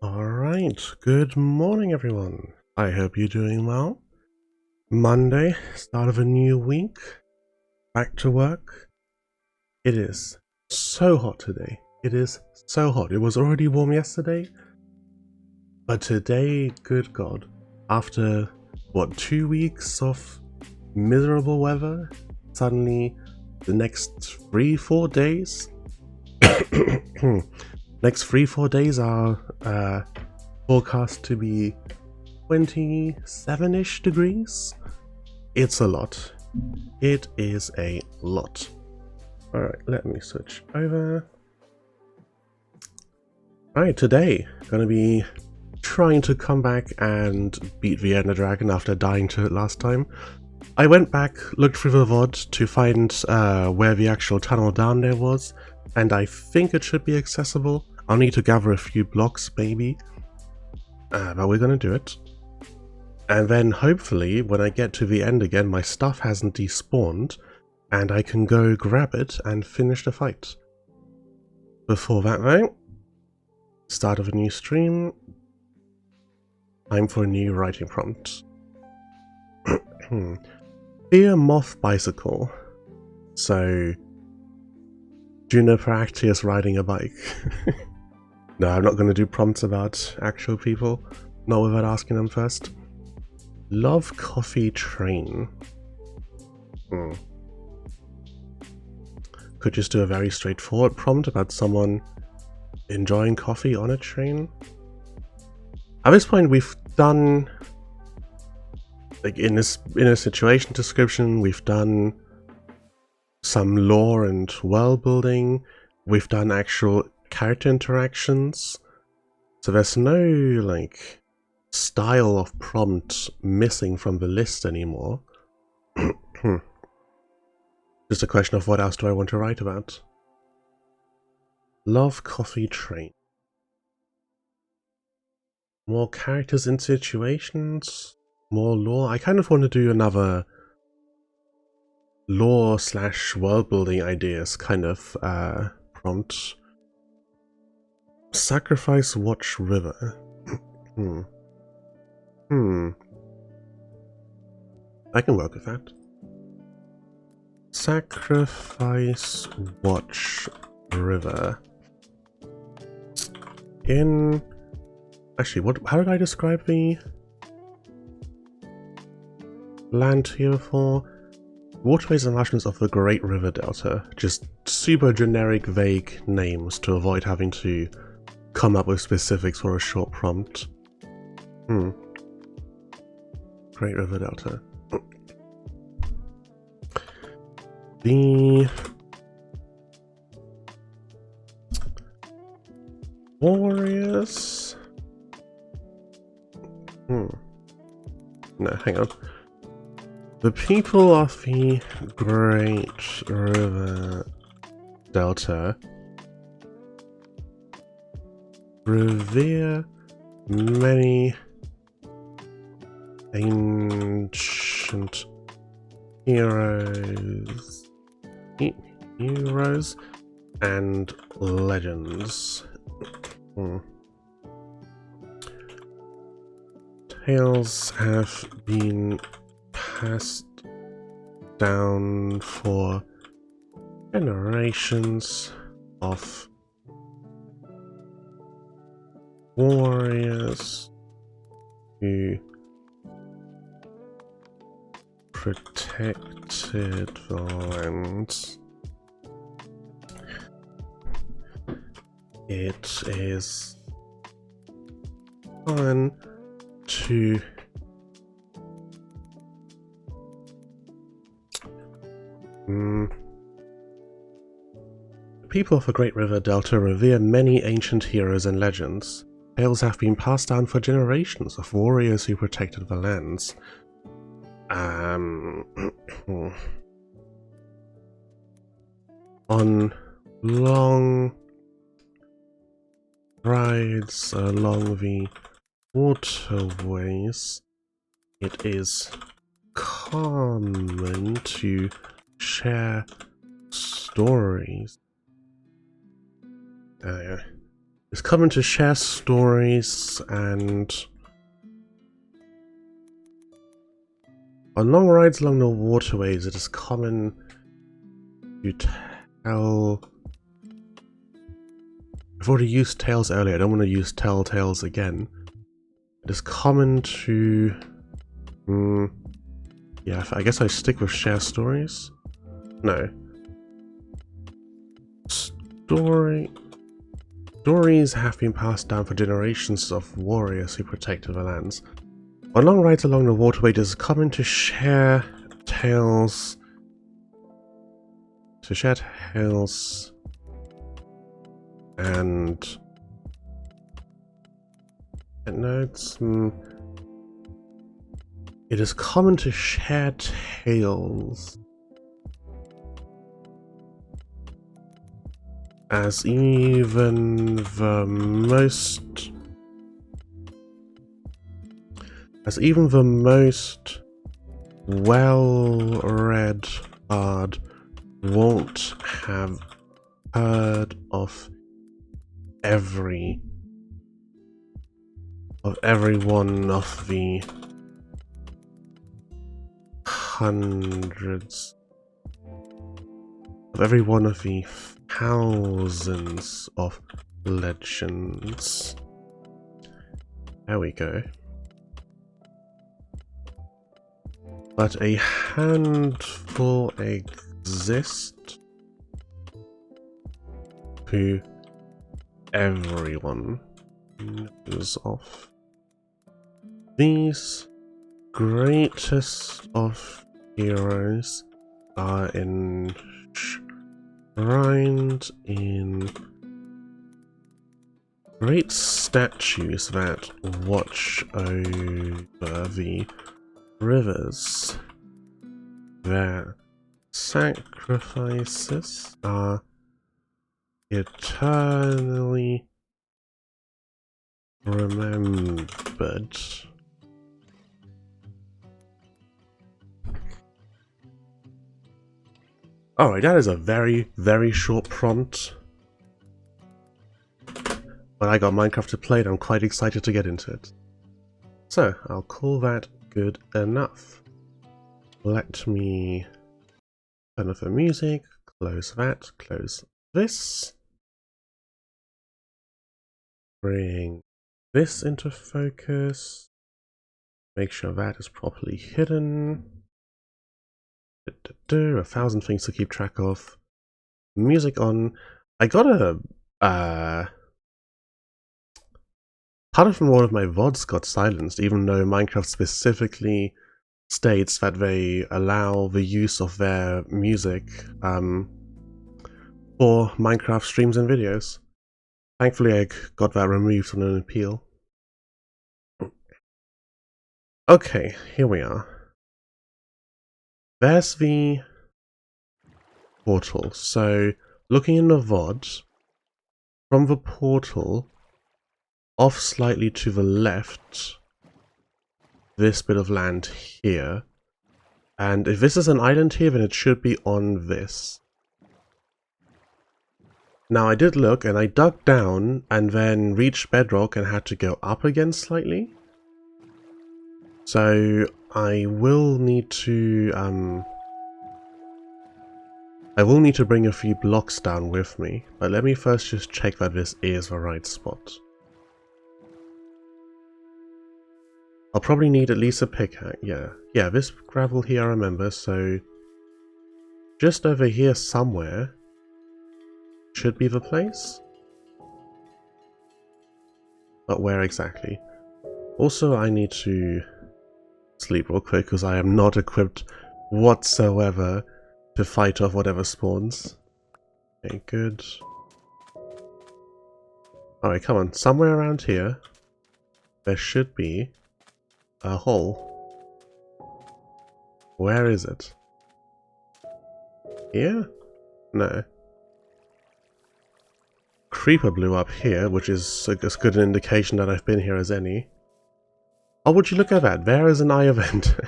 Alright, good morning everyone. I hope you're doing well. Monday, start of a new week, back to work. It is so hot today. It is so hot. It was already warm yesterday, but today, good God, after what, 2 weeks of miserable weather, suddenly the next 3-4 days next 3-4 days are forecast to be 27-ish degrees. It's a lot. It is a lot. Alright, let me switch over. Alright, today gonna be trying to come back and beat the Ender Dragon after dying to it last time. I went back, looked through the VOD to find where the actual tunnel down there was, and I think it should be accessible. I'll need to gather a few blocks maybe, but we're gonna do it. And then hopefully when I get to the end again my stuff hasn't despawned and I can go grab it and finish the fight. Before that though, start of a new stream, time for a new writing prompt. Dear Moth Bicycle. So, Juniper Actius riding a bike. No, I'm not going to do prompts about actual people, not without asking them first. Love Coffee Train. Could just do a very straightforward prompt about someone enjoying coffee on a train. At this point we've done, like in a situation description, we've done some lore and world building, we've done actual character interactions, so there's no like style of prompt missing from the list anymore. Just a question of what else do I want to write about. Love Coffee Train. More characters and situations, more lore. I kind of want to do another lore / world building ideas kind of prompt. Sacrifice Watch River. I can work with that. Sacrifice Watch River. In... Actually, how did I describe the land here before? Waterways and marshlands of the Great River Delta. Just super generic, vague names to avoid having to come up with specifics for a short prompt. Great River Delta. The warriors. No, hang on. The people of the Great River Delta revere many ancient heroes, heroes and legends. Tales have been passed down for generations of warriors who protected the lands. It is fun to the people of the Great River Delta revere many ancient heroes and legends. Tales have been passed down for generations of warriors who protected the lands. On long rides along the waterways, it is common to share stories. It's common to share stories, and on long rides along the waterways, it is common to tell. I've already used tales earlier, I don't want to use tell tales again. It is common to... yeah, I guess I stick with share stories. No. Stories have been passed down for generations of warriors who protected the lands. On long rides along the waterway, it is common to share tales. And notes. It is common to share tales as even the most well-read bard won't have heard of every one of the hundreds, of every one of the thousands of legends. There we go. But a handful exist who everyone knows of. These greatest of heroes are enshrined in great statues that watch over the rivers. Their sacrifices are eternally remembered. Alright, that is a very, very short prompt. But I got Minecraft to play and I'm quite excited to get into it. So, I'll call that good enough. Let me turn off the music, close that, close this. Bring this into focus. Make sure that is properly hidden. 1,000 things to keep track of. Music on. I got a part of one of my VODs got silenced, even though Minecraft specifically states that they allow the use of their music for Minecraft streams and videos. Thankfully, I got that removed on an appeal. Okay, here we are. There's the portal. So, looking in the VOD, from the portal, off slightly to the left, this bit of land here. And if this is an island here, then it should be on this. Now I did look and I dug down and then reached bedrock and had to go up again slightly. So I will need to bring a few blocks down with me, but let me first just check that this is the right spot. I'll probably need at least a pickaxe. Yeah, this gravel here I remember, so just over here somewhere should be the place. But where exactly? Also, I need to sleep real quick because I am not equipped whatsoever to fight off whatever spawns. Okay, good. Alright, come on. Somewhere around here, there should be a hole. Where is it? Here? No. Creeper blew up here, which is as good an indication that I've been here as any. Oh, would you look at that? There is an Eye of Ender.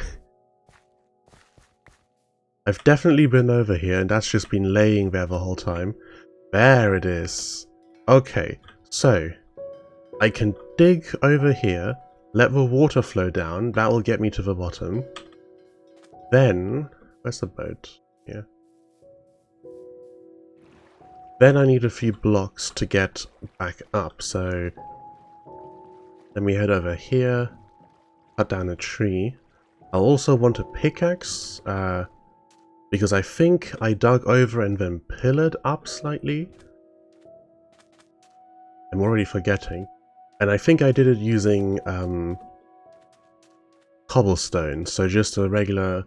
I've definitely been over here, and that's just been laying there the whole time. There it is. Okay, so I can dig over here, let the water flow down, that will get me to the bottom. Then, where's the boat? Here. Then I need a few blocks to get back up, so let me head over here, cut down a tree. I'll also want a pickaxe, because I think I dug over and then pillared up slightly. I'm already forgetting. And I think I did it using cobblestone, so just a regular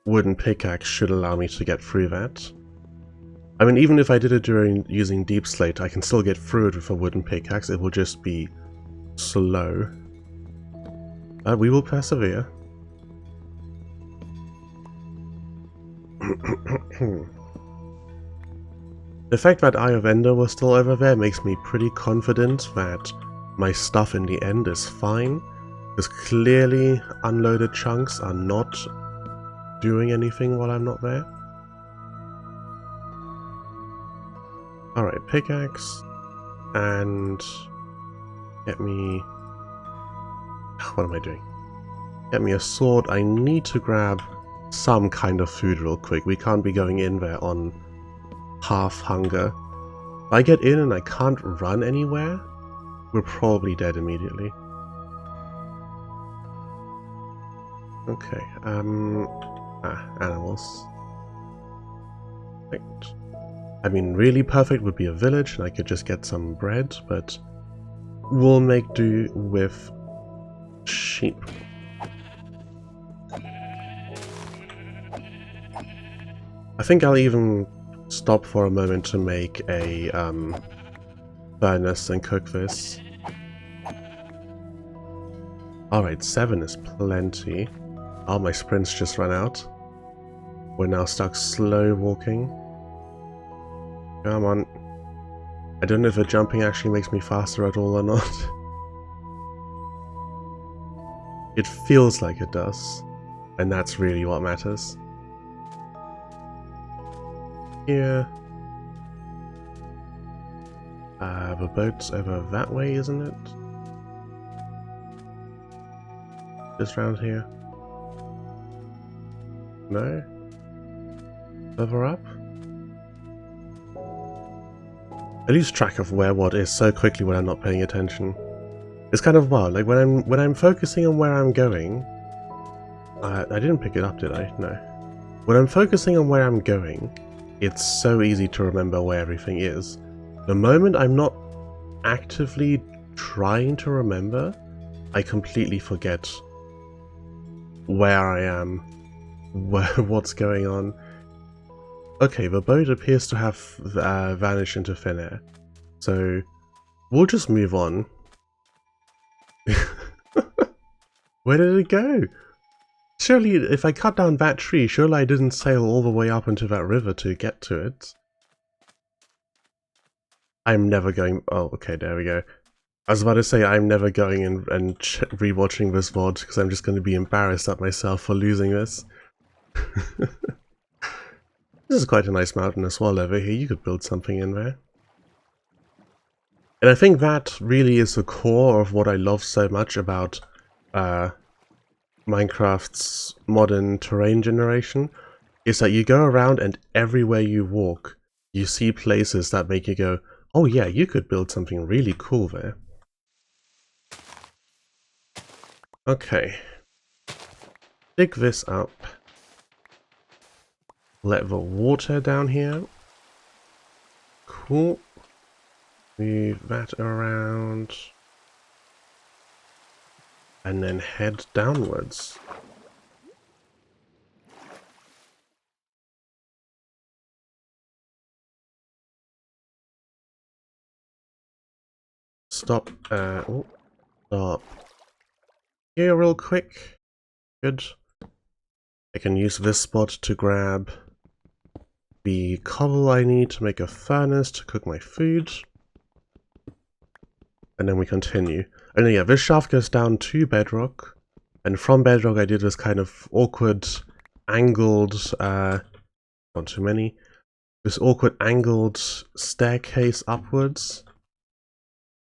wooden pickaxe should allow me to get through that. I mean, even if I did it using deep slate, I can still get through it with a wooden pickaxe. It will just be slow. We will persevere. The fact that Eye of Ender was still over there makes me pretty confident that my stuff in the end is fine, because clearly unloaded chunks are not doing anything while I'm not there. Alright, pickaxe, and get me... What am I doing? Get me a sword. I need to grab some kind of food real quick. We can't be going in there on half hunger. If I get in and I can't run anywhere, we're probably dead immediately. Okay, animals. Right. I mean, really perfect would be a village and I could just get some bread, but we'll make do with sheep. I think I'll even stop for a moment to make a furnace and cook this. Alright, 7 is plenty. Oh, my sprints just ran out. We're now stuck slow walking. Come on. I don't know if the jumping actually makes me faster at all or not. It feels like it does. And that's really what matters. Here. The boat's over that way, isn't it? Just round here. No? Further up? I lose track of where what is so quickly when I'm not paying attention. It's kind of wild, like when I'm focusing on where I'm going... I didn't pick it up, did I? No. When I'm focusing on where I'm going, it's so easy to remember where everything is. The moment I'm not actively trying to remember, I completely forget where I am, what's going on. Okay, the boat appears to have vanished into thin air, so we'll just move on. Where did it go? Surely, if I cut down that tree, surely I didn't sail all the way up into that river to get to it. I'm never going... Oh, okay, there we go. I was about to say I'm never going in and rewatching this VOD because I'm just going to be embarrassed at myself for losing this. This is quite a nice mountain as well over here. You could build something in there. And I think that really is the core of what I love so much about Minecraft's modern terrain generation, is that you go around and everywhere you walk, you see places that make you go, oh yeah, you could build something really cool there. Okay. Dig this up. Let the water down here. Cool. Move that around. And then head downwards. Stop, stop here real quick. Good. I can use this spot to grab the cobble I need to make a furnace to cook my food. And then we continue. And yeah, this shaft goes down to bedrock. And from bedrock I did this kind of awkward angled, not too many, this awkward angled staircase upwards.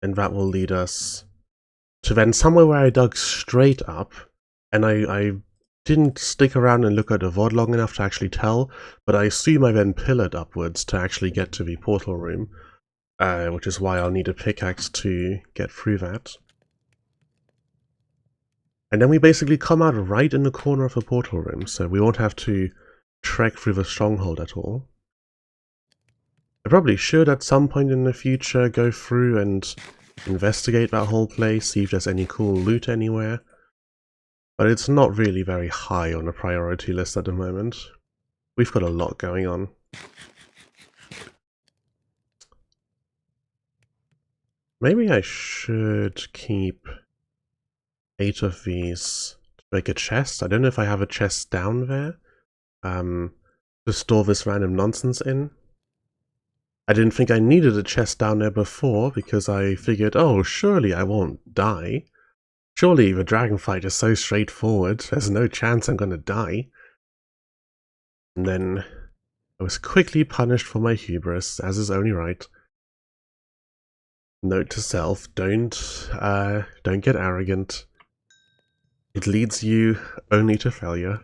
And that will lead us to then somewhere where I dug straight up. And I didn't stick around and look at the VOD long enough to actually tell, but I assume I then pillared upwards to actually get to the portal room, which is why I'll need a pickaxe to get through that. And then we basically come out right in the corner of the portal room, so we won't have to trek through the stronghold at all. I probably should at some point in the future go through and investigate that whole place, see if there's any cool loot anywhere. But it's not really very high on the priority list at the moment. We've got a lot going on. Maybe I should keep 8 of these to make a chest. I don't know if I have a chest down there to store this random nonsense in. I didn't think I needed a chest down there before because I figured, oh, surely I won't die. Surely the dragon fight is so straightforward, there's no chance I'm gonna die. And then I was quickly punished for my hubris, as is only right. Note to self, don't get arrogant. It leads you only to failure.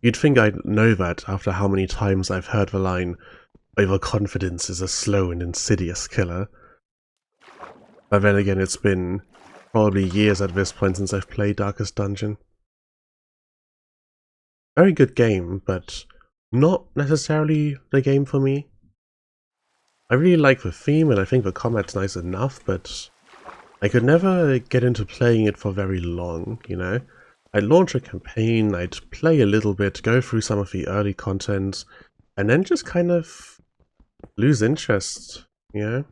You'd think I'd know that after how many times I've heard the line, overconfidence is a slow and insidious killer. But then again, it's been probably years at this point since I've played Darkest Dungeon. Very good game, but not necessarily the game for me. I really like the theme and I think the combat's nice enough, but I could never get into playing it for very long, you know? I'd launch a campaign, I'd play a little bit, go through some of the early content, and then just kind of lose interest, you know?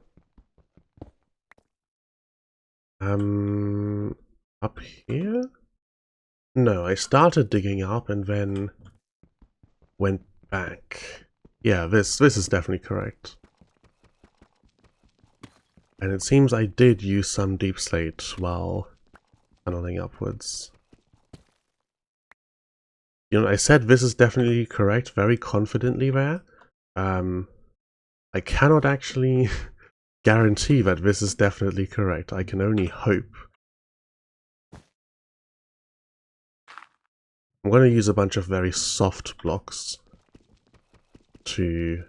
Up here? No, I started digging up and then went back. Yeah, this is definitely correct. And it seems I did use some deep slate while tunneling upwards. You know, I said this is definitely correct very confidently there. I cannot actually guarantee that this is definitely correct. I can only hope. I'm going to use a bunch of very soft blocks to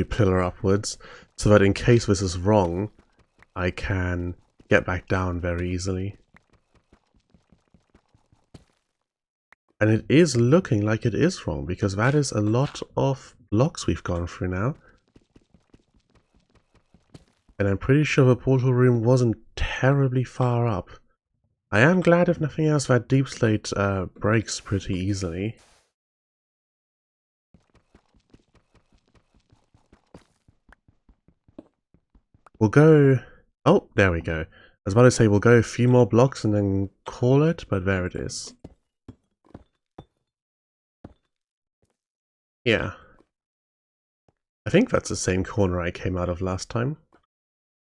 pillar upwards, so that in case this is wrong, I can get back down very easily. And it is looking like it is wrong, because that is a lot of blocks we've gone through now. And I'm pretty sure the portal room wasn't terribly far up. I am glad, if nothing else, that deep slate breaks pretty easily. We'll go... Oh, there we go. I was about to say we'll go a few more blocks and then call it, but there it is. Yeah. I think that's the same corner I came out of last time,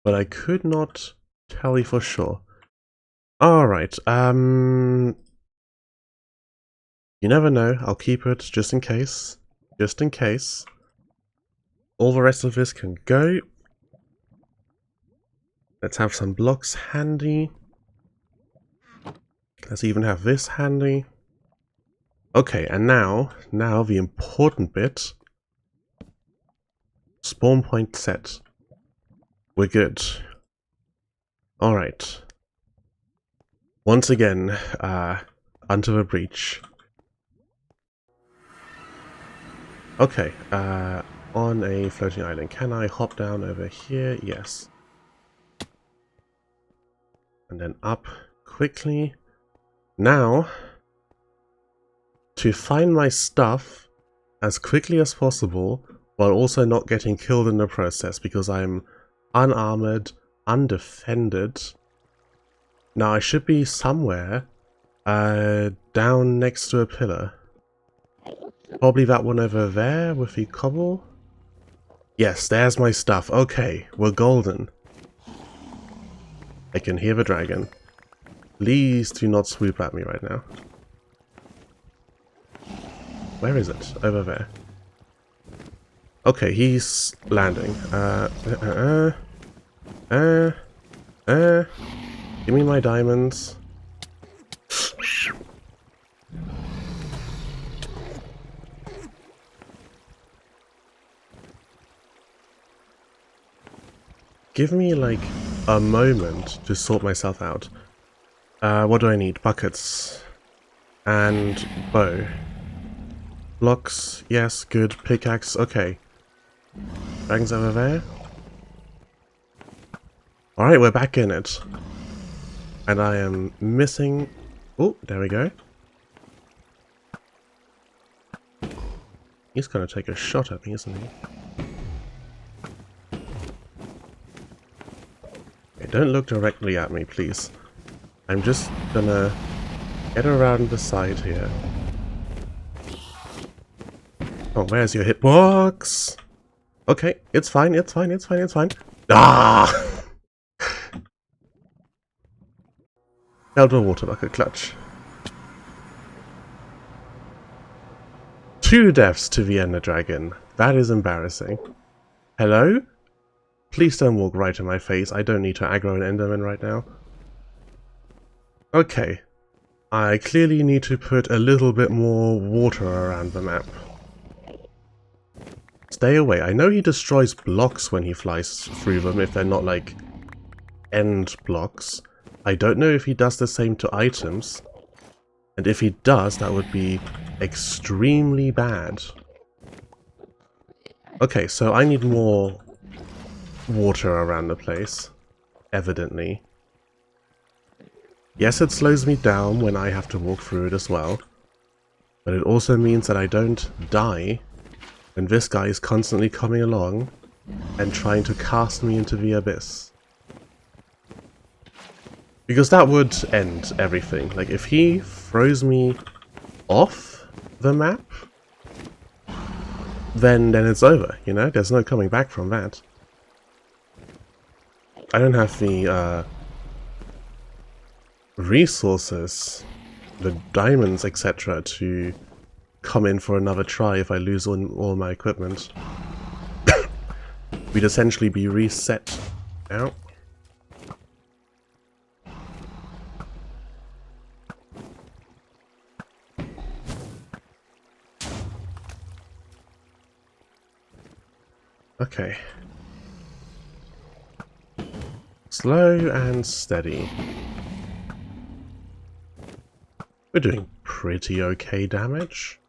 but I could not tell you for sure. Alright, you never know, I'll keep it just in case. Just in case. All the rest of this can go. Let's have some blocks handy. Let's even have this handy. Okay, and now the important bit. Spawn point set. We're good. Alright. Once again, under the breach. Okay, on a floating island. Can I hop down over here? Yes. And then up quickly. Now, to find my stuff as quickly as possible, while also not getting killed in the process, because I'm unarmored, undefended. Now I should be somewhere down next to a pillar. Probably that one over there with the cobble. Yes, there's my stuff. Okay, we're golden. I can hear the dragon. Please do not swoop at me right now. Where is it? Over there. Okay, he's landing. Give me my diamonds. Give me, like, a moment to sort myself out. What do I need? Buckets. And bow. Blocks. Yes, good. Pickaxe. Okay. Dragons over there. Alright, we're back in it. And I am missing... Oh, there we go. He's gonna take a shot at me, isn't he? Okay, don't look directly at me, please. I'm just gonna get around the side here. Oh, where's your hitbox? Okay, it's fine, it's fine, it's fine, it's fine. Ah! Held a water bucket clutch. 2 deaths to the Ender Dragon. That is embarrassing. Hello? Please don't walk right in my face. I don't need to aggro an Enderman right now. Okay. I clearly need to put a little bit more water around the map. Stay away. I know he destroys blocks when he flies through them if they're not, like, end blocks. I don't know if he does the same to items. And if he does, that would be extremely bad. Okay, so I need more water around the place. Evidently. Yes, it slows me down when I have to walk through it as well. But it also means that I don't die when this guy is constantly coming along and trying to cast me into the abyss. Because that would end everything. Like, if he throws me off the map, then it's over, you know? There's no coming back from that. I don't have the resources, the diamonds, etc. to come in for another try if I lose all my equipment. We'd essentially be reset now. Okay. Slow and steady. We're doing pretty okay damage.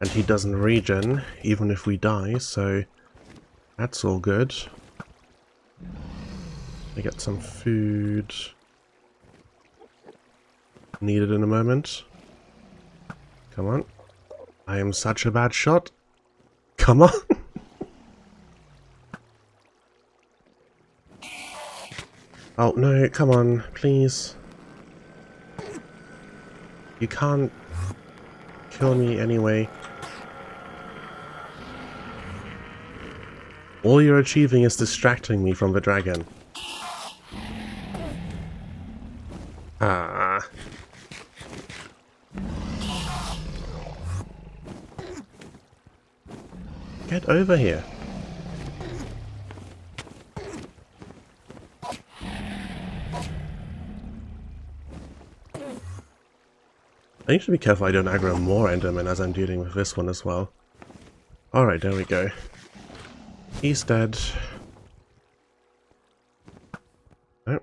And he doesn't regen, even if we die, so that's all good. I get some food. Needed in a moment. Come on. I am such a bad shot. Come on. Oh, no, come on, please. You can't kill me anyway. All you're achieving is distracting me from the dragon. Ah. Get over here. I need to be careful I don't aggro more Endermen as I'm dealing with this one as well. Alright, there we go. He's dead. Oh.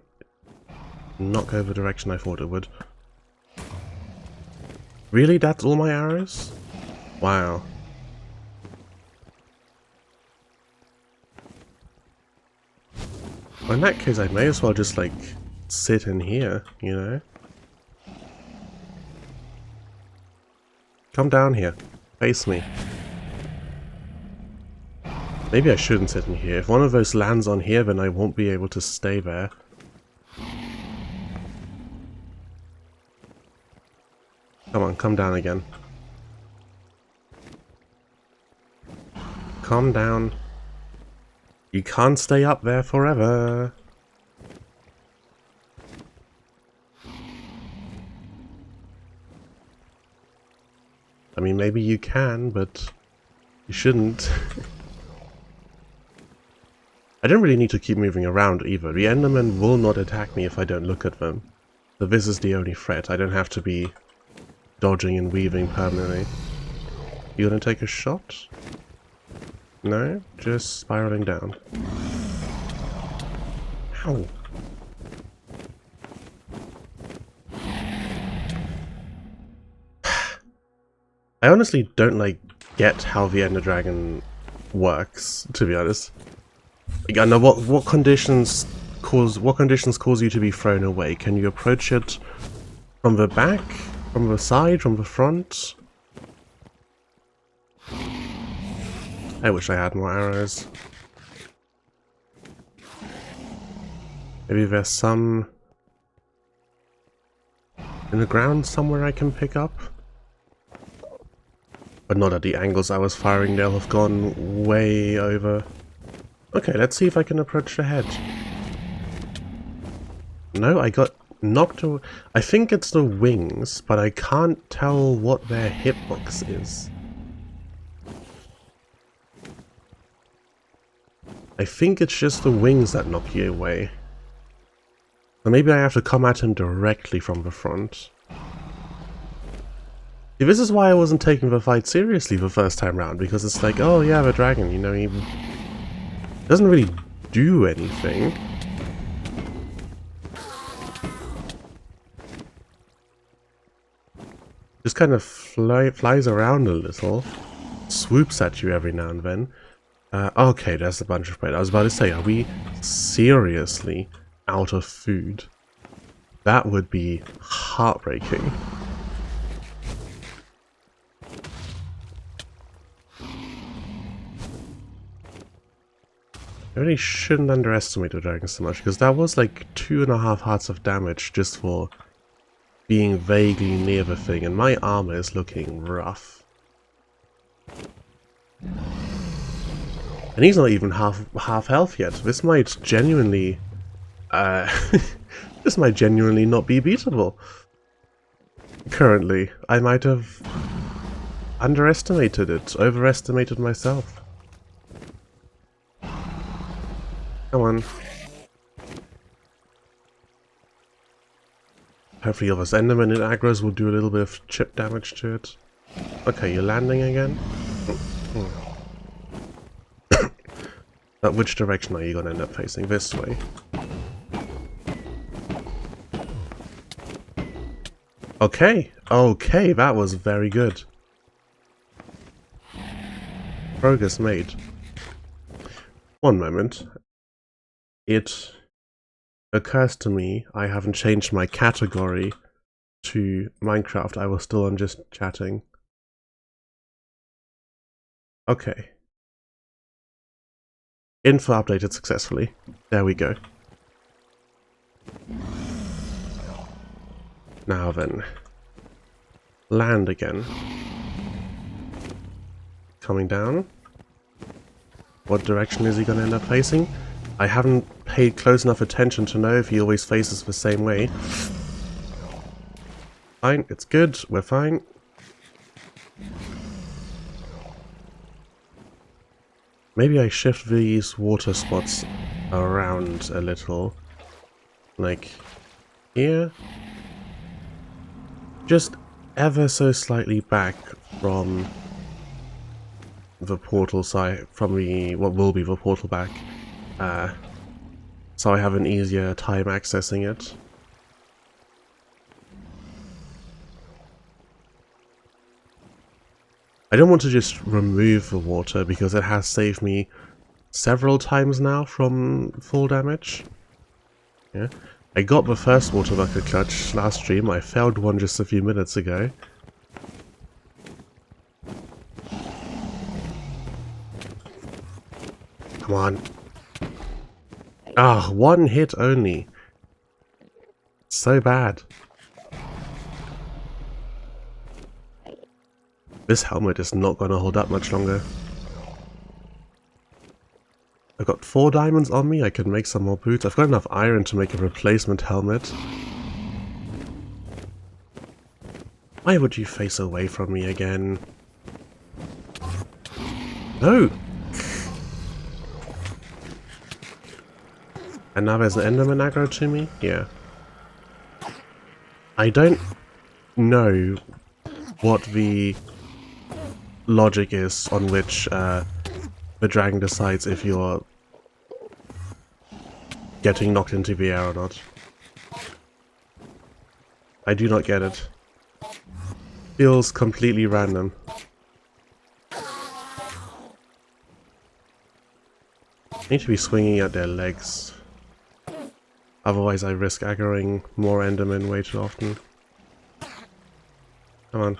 Not go the direction I thought it would. Really? That's all my arrows? Wow. Well, in that case, I may as well just, like, sit in here, you know? Come down here. Face me. Maybe I shouldn't sit in here. If one of those lands on here, then I won't be able to stay there. Come on, come down again. Calm down. You can't stay up there forever. I mean, maybe you can, but you shouldn't. I don't really need to keep moving around either. The Endermen will not attack me if I don't look at them. So this is the only threat. I don't have to be dodging and weaving permanently. You gonna take a shot? No? Just spiraling down. Ow. I honestly don't, like, get how the Ender Dragon works, to be honest. Like, I know what conditions cause you to be thrown away. Can you approach it from the back, from the side, from the front? I wish I had more arrows. Maybe there's some in the ground somewhere I can pick up? But not at the angles I was firing, they'll have gone way over. Okay, let's see if I can approach the head. No, I got knocked away. I think it's the wings, but I can't tell what their hitbox is. I think it's just the wings that knock you away. So maybe I have to come at him directly from the front. See, this is why I wasn't taking the fight seriously the first time round, because it's like, oh yeah, the dragon, you know, he doesn't really do anything. Just kind of flies around a little, swoops at you every now and then. Okay, there's a bunch of bread. I was about to say, are we seriously out of food? That would be heartbreaking. I really shouldn't underestimate the dragon so much, because that was like 2.5 hearts of damage just for being vaguely near the thing, and my armor is looking rough. And he's not even half health yet. This might genuinely this might genuinely not be beatable. Currently, I might have underestimated it, overestimated myself. Come on. Hopefully all those Endermen and Agros will do a little bit of chip damage to it. Okay, you're landing again? But which direction are you going to end up facing? This way. Okay, okay, that was very good. Progress made. One moment. It occurs to me I haven't changed my category to Minecraft. I was still on just chatting. Okay. Info updated successfully. There we go. Now then. Land again. coming down. What direction is he going to end up facing? I haven't paid close enough attention to know if he always faces the same way. Fine, it's good, we're fine. Maybe I shift these water spots around a little. Like here. Just ever so slightly back from the portal side, from the what will be the portal back, so I have an easier time accessing it. I don't want to just remove the water because it has saved me several times now from full damage. Yeah, I got the first water bucket clutch last stream. I failed one just a few minutes ago. Come on. Ah, one hit only. So bad. This helmet is not going to hold up much longer. I've got 4 diamonds on me, I can make some more boots. I've got enough iron to make a replacement helmet. Why would you face away from me again? No! And now there's an Enderman aggro to me? Yeah. I don't know what the logic is on which the dragon decides if you're getting knocked into the air or not. I do not get it. Feels completely random. I need to be swinging at their legs. Otherwise I risk aggroing more Endermen way too often. Come on.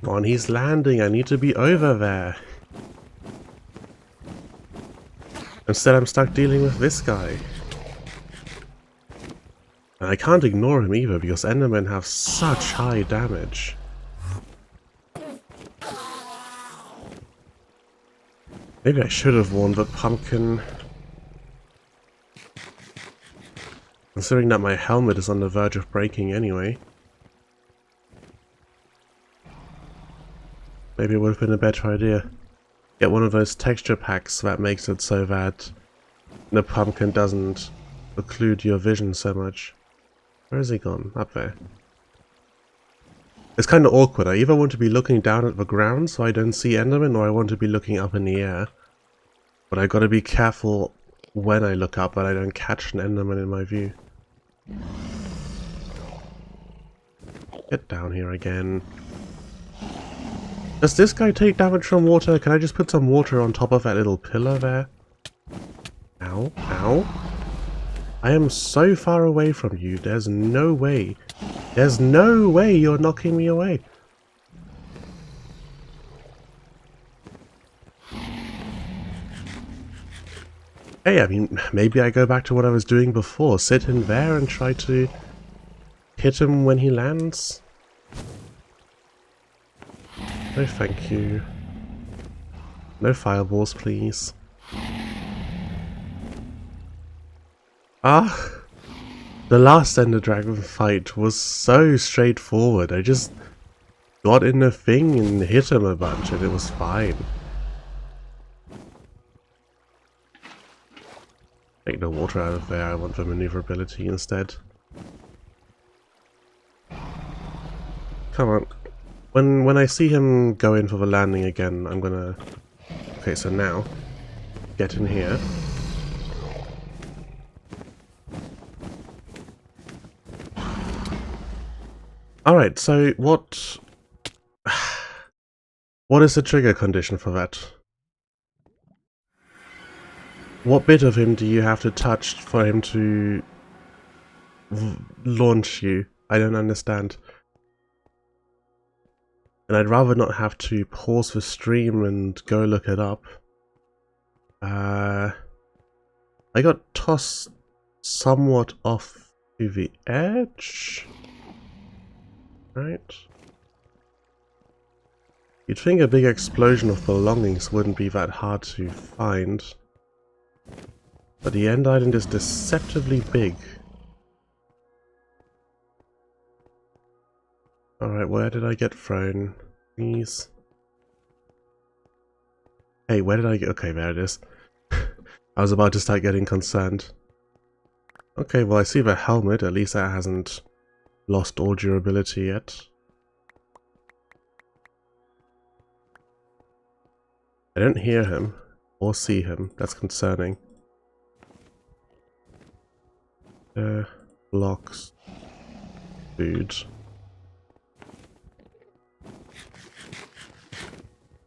Come on, he's landing. I need to be over there. Instead I'm stuck dealing with this guy. And I can't ignore him either because Endermen have such high damage. Maybe I should have worn the pumpkin. Considering that my helmet is on the verge of breaking anyway. Maybe it would have been a better idea. Get one of those texture packs that makes it so that the pumpkin doesn't occlude your vision so much. Where has he gone? Up there. It's kind of awkward. I either want to be looking down at the ground so I don't see Enderman, or I want to be looking up in the air. But I gotta be careful when I look up that I don't catch an Enderman in my view. Get down here again. Does this guy take damage from water? Can I just put some water on top of that little pillar there? Ow, ow. I am so far away from you, there's no way. There's no way you're knocking me away. Hey, I mean, maybe I go back to what I was doing before. Sit in there and try to hit him when he lands. No thank you. No fireballs, please. Ah! The last Ender Dragon fight was so straightforward. I just got in the thing and hit him a bunch and it was fine. Take the water out of there, I want the maneuverability instead. Come on. When I see him go in for the landing again, I'm gonna... Okay, so now, get in here. Alright, so what... What is the trigger condition for that? What bit of him do you have to touch for him to launch you? I don't understand. And I'd rather not have to pause the stream and go look it up. I got tossed somewhat off to the edge. Right. You'd think a big explosion of belongings wouldn't be that hard to find. But the end island is deceptively big. Alright, where did I get thrown? Please. Hey, where did I get... Okay, there it is. I was about to start getting concerned. Okay, well I see the helmet, at least that hasn't lost all durability yet. I don't hear him, or see him, that's concerning. Blocks. Food.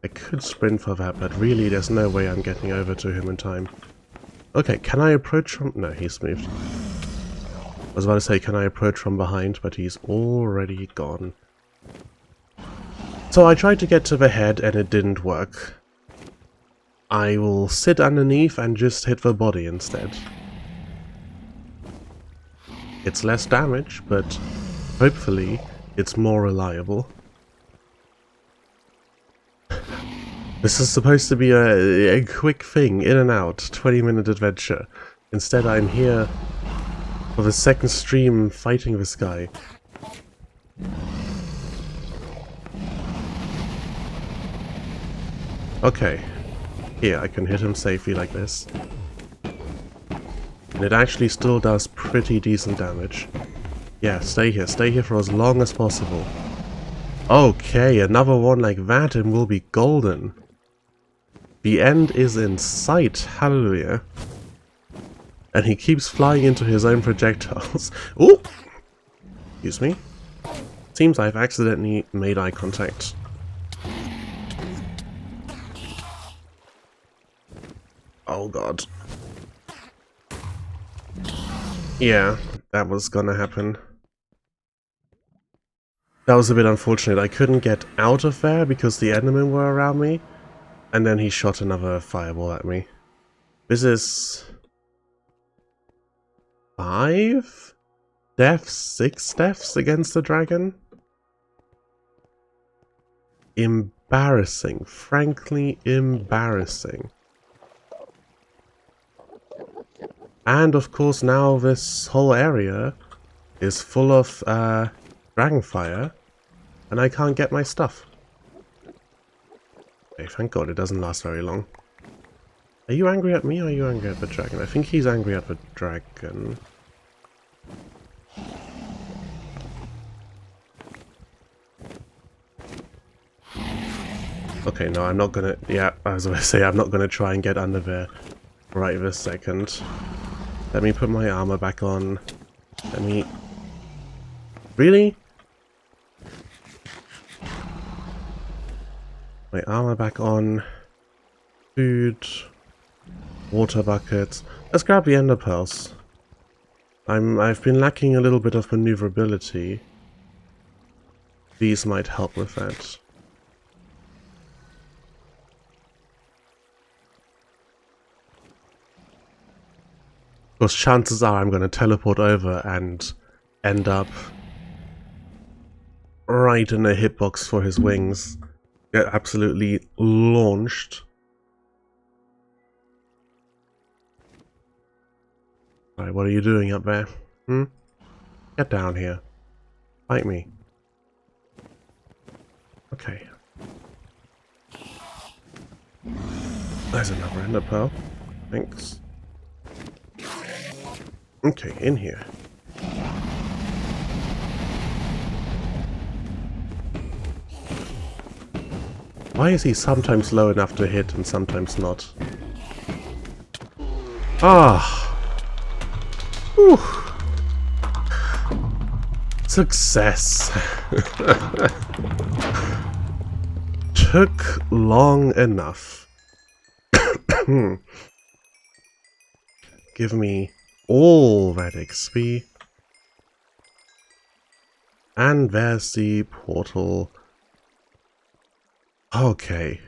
I could sprint for that, but really there's no way I'm getting over to him in time. Okay, can I approach from... No, he's moved. I was about to say, can I approach from behind, but he's already gone. So I tried to get to the head and it didn't work. I will sit underneath and just hit the body instead. It's less damage, but hopefully it's more reliable. This is supposed to be a quick thing, in and out, 20-minute adventure. Instead I'm here for the second stream fighting this guy. Okay, here I can hit him safely like this. And it actually still does pretty decent damage. Yeah, stay here for as long as possible. Okay, another one like that and we'll be golden. The end is in sight, hallelujah. And he keeps flying into his own projectiles. Ooh! Excuse me. Seems I've accidentally made eye contact. Oh god. Yeah, that was gonna happen. That was a bit unfortunate. I couldn't get out of there because the Endermen were around me. And then he shot another fireball at me. This is... 5 deaths? 6 deaths against the dragon? Embarrassing. Frankly embarrassing. And of course now this whole area is full of dragonfire. And I can't get my stuff. Okay, thank god it doesn't last very long. Are you angry at me or are you angry at the dragon? I think he's angry at the dragon. Okay, no, I'm not gonna... Yeah, I was gonna say, I'm not gonna try and get under there right this second. Let me put my armor back on. Let me... Really? My armor back on. Food. Water buckets. Let's grab the ender pearls. I've been lacking a little bit of maneuverability. These might help with that. Of course, chances are I'm going to teleport over and end up right in a hitbox for his wings. Get absolutely launched. Alright, what are you doing up there? Hmm? Get down here. Fight me. Okay. There's another ender pearl. Thanks. Okay, in here. Why is he sometimes low enough to hit and sometimes not? Ah! Whew. Success! Took long enough. Give me all that XP. And there's the portal. Okay.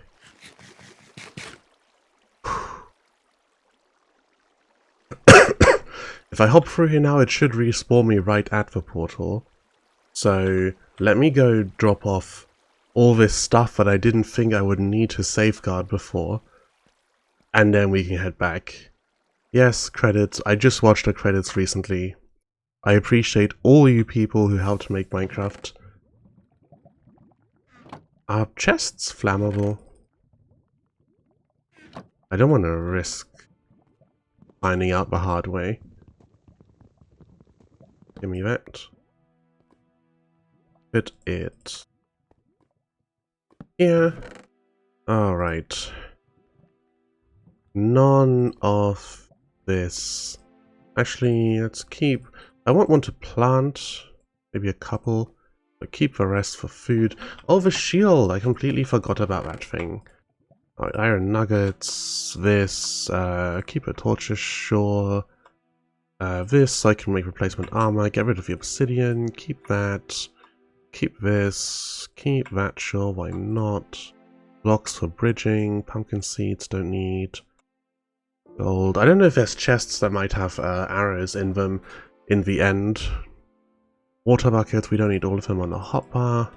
If I hop through here now, it should respawn me right at the portal. So let me go drop off all this stuff that I didn't think I would need to safeguard before. And then we can head back. Yes, credits. I just watched the credits recently. I appreciate all you people who helped make Minecraft. Are chests flammable? I don't want to risk finding out the hard way. Give me that. Put it here. Alright. None of this. Actually, let's keep... I want one to plant. Maybe a couple. But keep the rest for food. Oh, the shield! I completely forgot about that thing. Alright, iron nuggets. This. Keep the torches, sure. This, I can make replacement armor. Get rid of the obsidian. Keep that. Keep this. Keep that, sure, why not? Blocks for bridging. Pumpkin seeds, don't need. Gold. I don't know if there's chests that might have arrows in them in the end. Water buckets, we don't need all of them on the hotbar.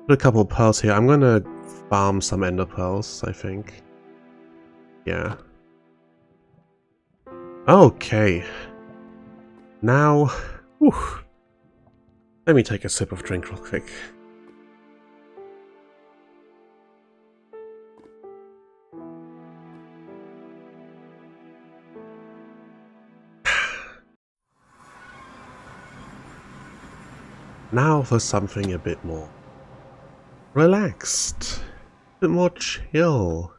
Put a couple of pearls here. I'm gonna farm some ender pearls, I think. Yeah. Okay. Now, whew, let me take a sip of drink real quick. Now for something a bit more relaxed, a bit more chill.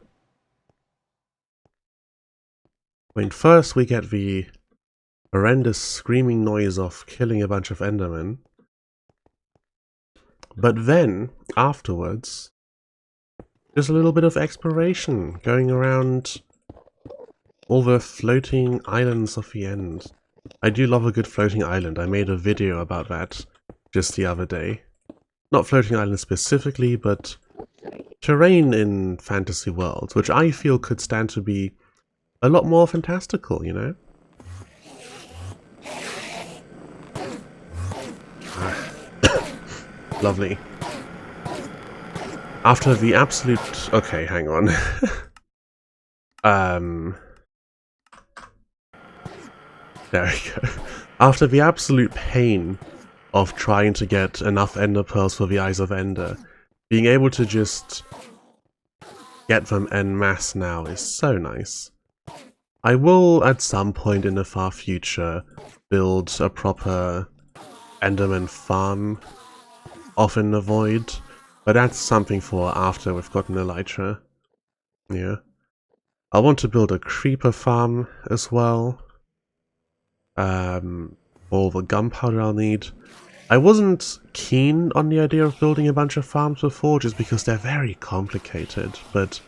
I mean, first we get the horrendous screaming noise of killing a bunch of endermen. But then, afterwards, there's a little bit of exploration, going around all the floating islands of the end. I do love a good floating island. I made a video about that just the other day. Not floating islands specifically, but terrain in fantasy worlds, which I feel could stand to be a lot more fantastical, you know? Lovely. After the absolute... Okay, hang on. There we go. After the absolute pain of trying to get enough ender pearls for the Eyes of Ender, being able to just get them en masse now is so nice. I will, at some point in the far future, build a proper Enderman farm off in the void, but that's something for after we've gotten Elytra. Yeah. I want to build a creeper farm as well. All the gunpowder I'll need. I wasn't keen on the idea of building a bunch of farms before, just because they're very complicated, but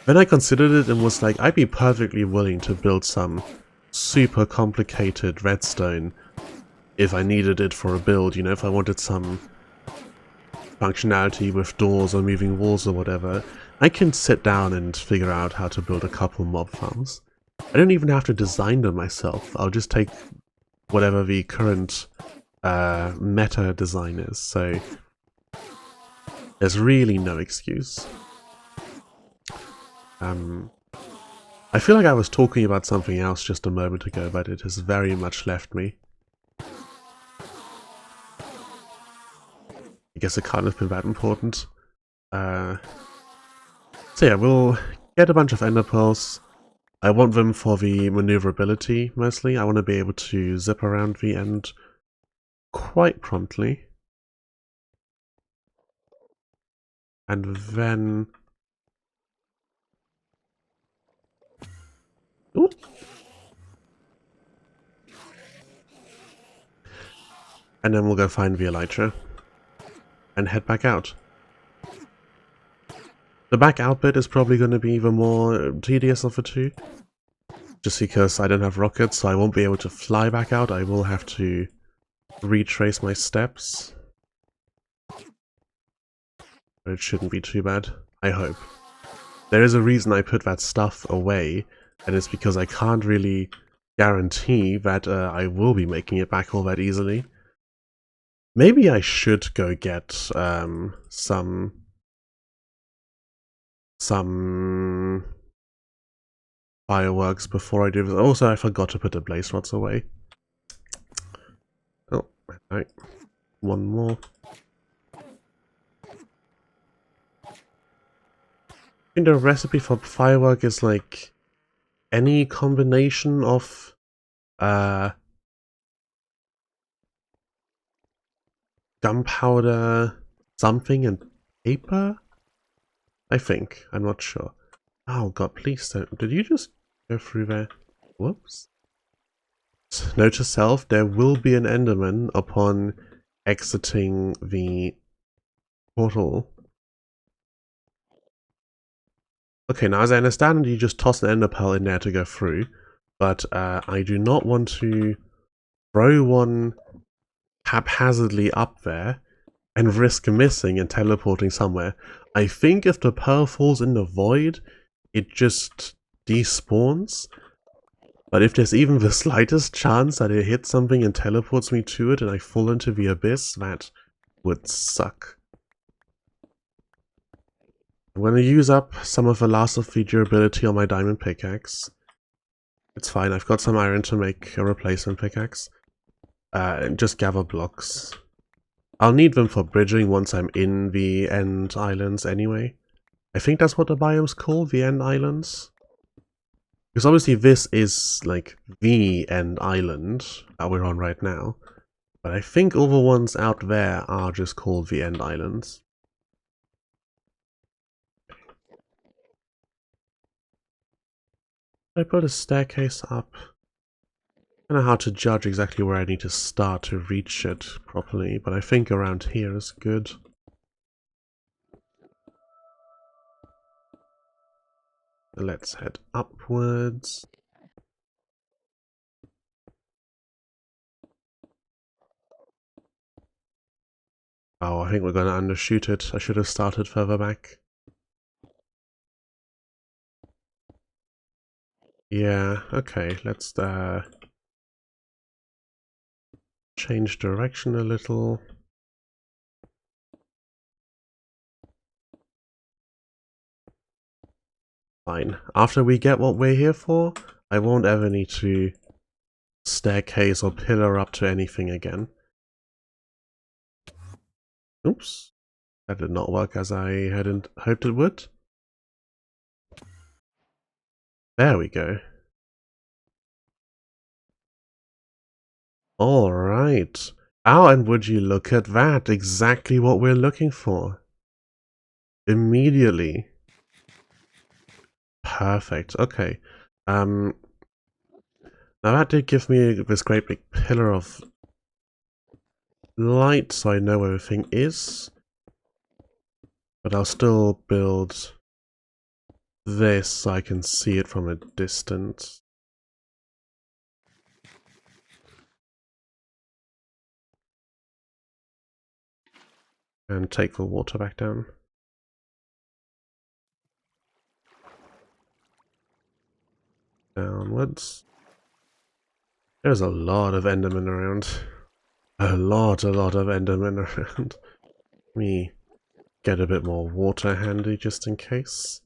then I considered it and was like, I'd be perfectly willing to build some super complicated redstone if I needed it for a build, you know, if I wanted some functionality with doors or moving walls or whatever. I can sit down and figure out how to build a couple mob farms. I don't even have to design them myself. I'll just take whatever the current meta design is, so there's really no excuse. I feel like I was talking about something else just a moment ago, but it has very much left me. I guess it can't have been that important. So yeah, we'll get a bunch of ender pearls. I want them for the maneuverability, mostly. I want to be able to zip around the end quite promptly. And then... Ooh. And then we'll go find the Elytra and head back out. The back out bit is probably going to be the more tedious of the two. Just because I don't have rockets, so I won't be able to fly back out. I will have to retrace my steps. But it shouldn't be too bad, I hope. There is a reason I put that stuff away and it's because I can't really guarantee that I will be making it back all that easily. Maybe I should go get some fireworks before I do this. Also, I forgot to put the blaze rods away. Oh, right. One more. I think the recipe for firework is like any combination of gunpowder, something, and paper? I think. I'm not sure. Oh god, please don't. Did you just go through there? Whoops. Note to self, there will be an Enderman upon exiting the portal. Okay, now as I understand, you just toss an ender pearl in there to go through, but I do not want to throw one haphazardly up there and risk missing and teleporting somewhere. I think if the pearl falls in the void, it just despawns. But if there's even the slightest chance that it hits something and teleports me to it and I fall into the abyss, that would suck. I'm going to use up some of the last of the durability on my diamond pickaxe. It's fine, I've got some iron to make a replacement pickaxe. And just gather blocks. I'll need them for bridging once I'm in the End Islands anyway. I think that's what the biome's called, the End Islands. Because obviously this is like the End Island that we're on right now. But I think all the ones out there are just called the End Islands. I put a staircase up. I don't know how to judge exactly where I need to start to reach it properly, but I think around here is good. Let's head upwards. Oh, I think we're going to undershoot it. I should have started further back. Yeah, okay, let's change direction a little. Fine. After we get what we're here for, I won't ever need to staircase or pillar up to anything again. Oops. That did not work as I hadn't hoped it would. There we go. Alright. Oh, and would you look at that? Exactly what we're looking for. Immediately. Perfect. Okay. Now that did give me this great big pillar of light, so I know where everything is. But I'll still build this so I can see it from a distance. And take the water back down. Downwards. There's a lot of Endermen around. A lot of Endermen around. Let me get a bit more water handy just in case.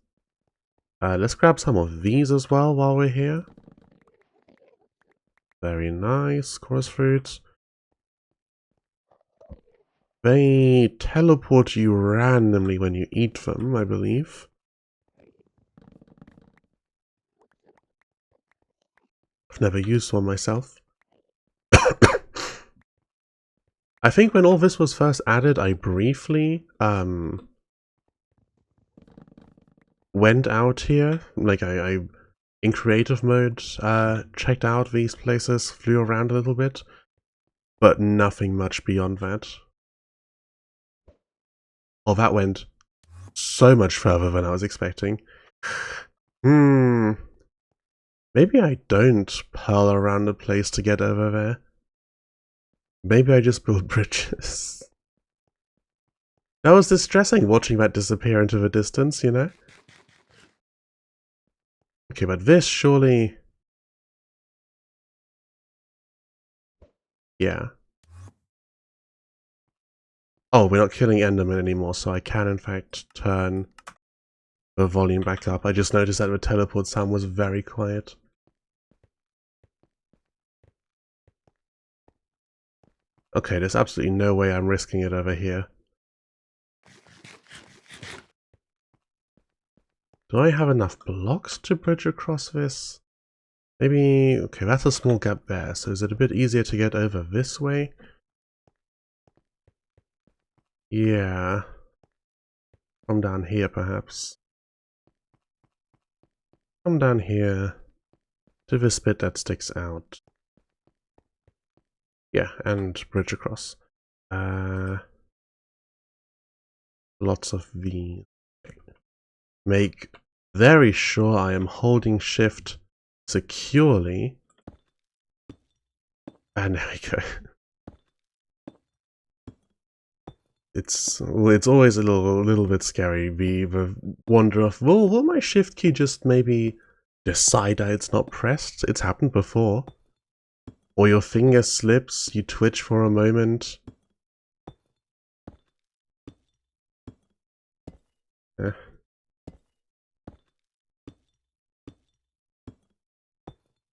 Let's grab some of these as well while we're here. Very nice. Chorus fruit. They teleport you randomly when you eat them, I believe. I've never used one myself. I think when all this was first added, I briefly went out here. Like I in creative mode checked out these places, flew around a little bit, but nothing much beyond that. Oh, that went so much further than I was expecting. Maybe I don't pearl around the place to get over there. Maybe I just build bridges. That was distressing watching that disappear into the distance, you know? Okay, but this surely... Yeah. Oh, we're not killing Enderman anymore, so I can in fact turn the volume back up. I just noticed that the teleport sound was very quiet. Okay, there's absolutely no way I'm risking it over here. Do I have enough blocks to bridge across this? Maybe... Okay, that's a small gap there, so is it a bit easier to get over this way? Yeah. From down here, perhaps. From down here to this bit that sticks out. Yeah, and bridge across. Lots of these. Make very sure I am holding shift securely. And there we go. It's always a little bit scary, the wonder of, will my shift key just maybe decide that it's not pressed? It's happened before. Or your finger slips, you twitch for a moment. Eh.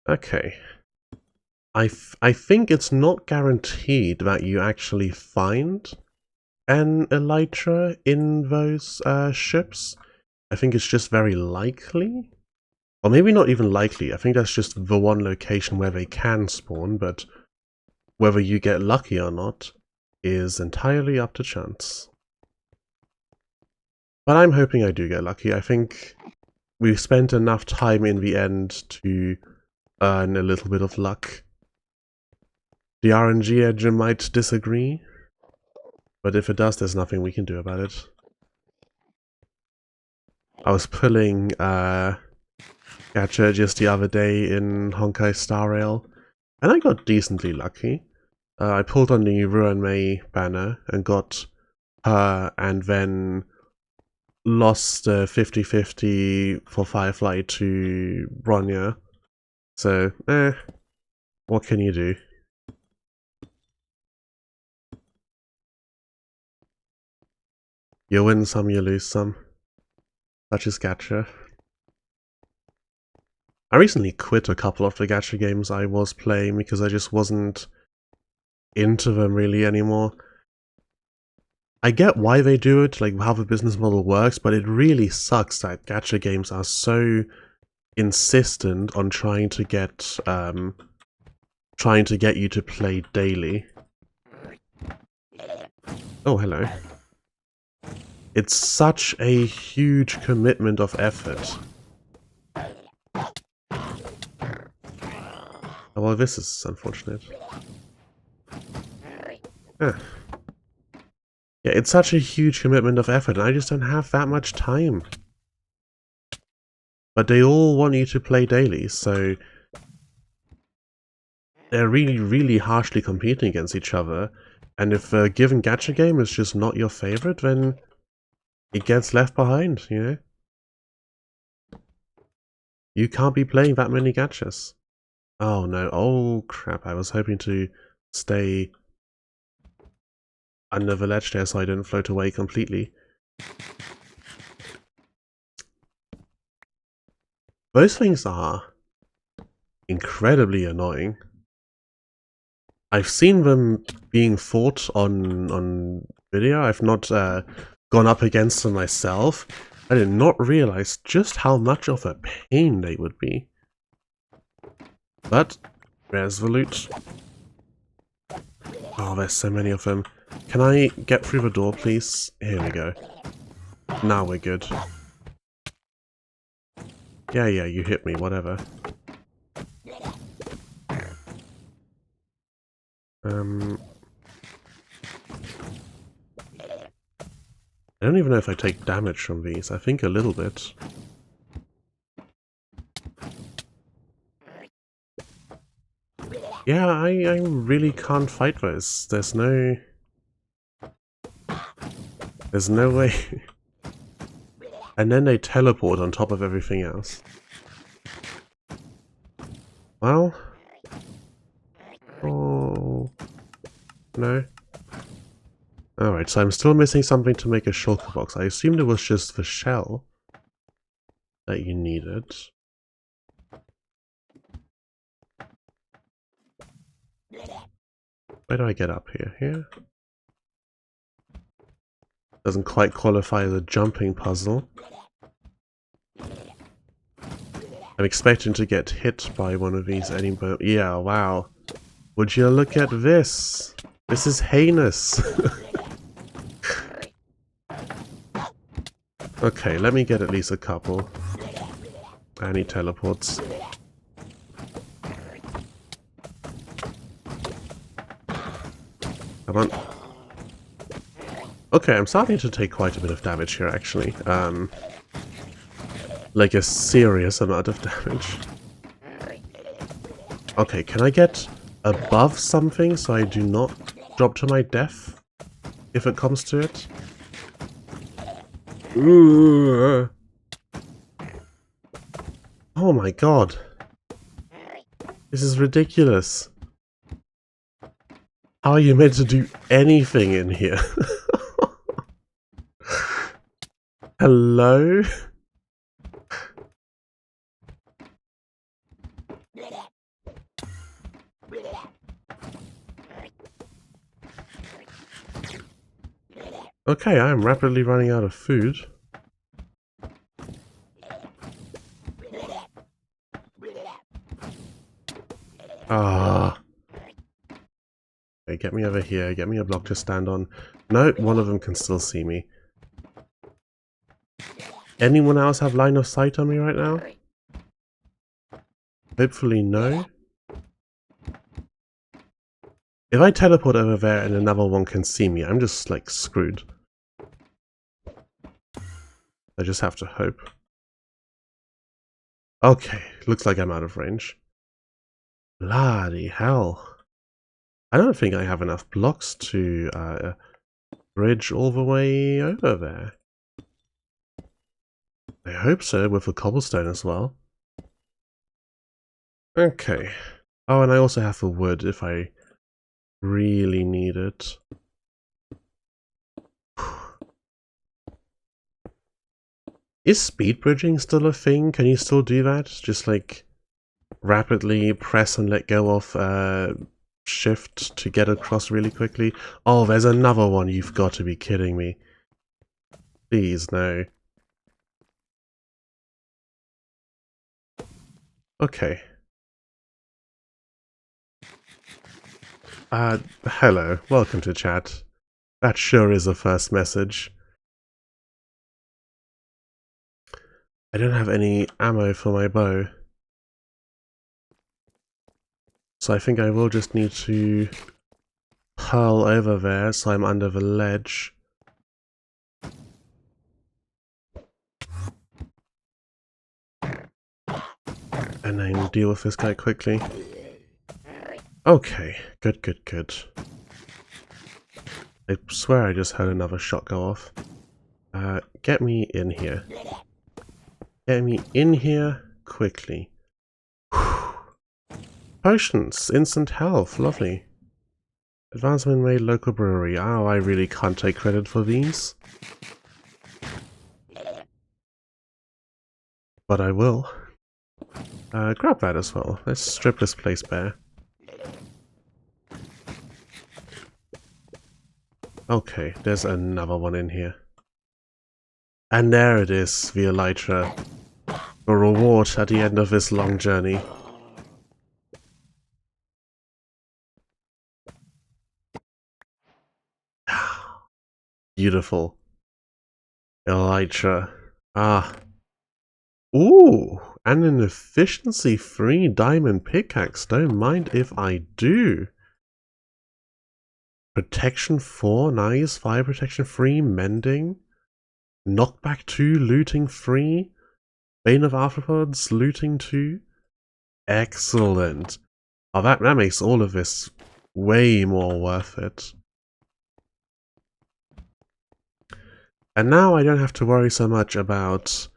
Okay. I think it's not guaranteed that you actually find an elytra in those ships. I think it's just very likely. Or maybe not even likely. I think that's just the one location where they can spawn, but whether you get lucky or not is entirely up to chance. But I'm hoping I do get lucky. I think we've spent enough time in the end to earn a little bit of luck. The RNG engine might disagree, but if it does, there's nothing we can do about it. I was pulling Gacha just the other day in Honkai Star Rail, and I got decently lucky. I pulled on the Ruan Mei banner and got her, and then lost 50-50 for Firefly to Bronya. So, what can you do? You win some, you lose some. Such is Gacha. I recently quit a couple of the Gacha games I was playing because I just wasn't into them really anymore. I get why they do it, like how the business model works, but it really sucks that Gacha games are so insistent on trying to get you to play daily. Oh, hello. It's such a huge commitment of effort. Oh, well, this is unfortunate. Yeah, it's such a huge commitment of effort, and I just don't have that much time. But they all want you to play daily, so they're really, really harshly competing against each other. And if a given gacha game is just not your favorite, then it gets left behind, you know? You can't be playing that many gachas. Oh no, oh crap, I was hoping to stay under the ledge there so I didn't float away completely. Those things are incredibly annoying. I've seen them being fought on video. I've not gone up against them myself. I did not realize just how much of a pain they would be. But there's the loot. Oh, there's so many of them. Can I get through the door, please? Here we go. Now we're good. Yeah, you hit me, whatever. I don't even know if I take damage from these. I think a little bit. Yeah, I really can't fight those. There's no way. And then they teleport on top of everything else. Well... Oh... No? Alright, so I'm still missing something to make a shulker box. I assumed it was just the shell that you needed. Where do I get up here? Here? Doesn't quite qualify as a jumping puzzle. I'm expecting to get hit by one of these any moment. Yeah, wow. Would you look at this? This is heinous. Okay, let me get at least a couple. And he teleports. Come on. Okay, I'm starting to take quite a bit of damage here, actually. Like a serious amount of damage. Okay, can I get above something so I do not drop to my death? If it comes to it? Ooh. Oh my god. This is ridiculous. How are you meant to do anything in here? Hello? Okay, I am rapidly running out of food. Ah. Okay, get me over here, get me a block to stand on. No, one of them can still see me. Anyone else have line of sight on me right now? Hopefully no. If I teleport over there and another one can see me, I'm just like screwed. I just have to hope. Okay, looks like I'm out of range. Bloody hell. I don't think I have enough blocks to bridge all the way over there. I hope so, with the cobblestone as well. Okay. Oh, and I also have the wood if I really need it. Is speed bridging still a thing? Can you still do that? Just like rapidly press and let go of shift to get across really quickly? Oh, there's another one. You've got to be kidding me. Please, no. Okay. Hello. Welcome to chat. That sure is a first message. I don't have any ammo for my bow. So I think I will just need to hurl over there so I'm under the ledge. And then deal with this guy quickly. Okay, good, good, good. I swear I just heard another shot go off. Get me in here. Get me in here quickly. Whew. Potions, instant health, lovely. Advancement made local brewery. Oh, I really can't take credit for these. But I will. Grab that as well. Let's strip this place bare. Okay, there's another one in here. And there it is, the elytra. A reward at the end of this long journey. Beautiful. Elytra. Ah. Ooh, and an efficiency-free diamond pickaxe. Don't mind if I do. Protection 4, nice. Fire protection 3, mending. Knockback 2, looting 3. Bane of Arthropods, looting 2. Excellent. Oh, that makes all of this way more worth it. And now I don't have to worry so much about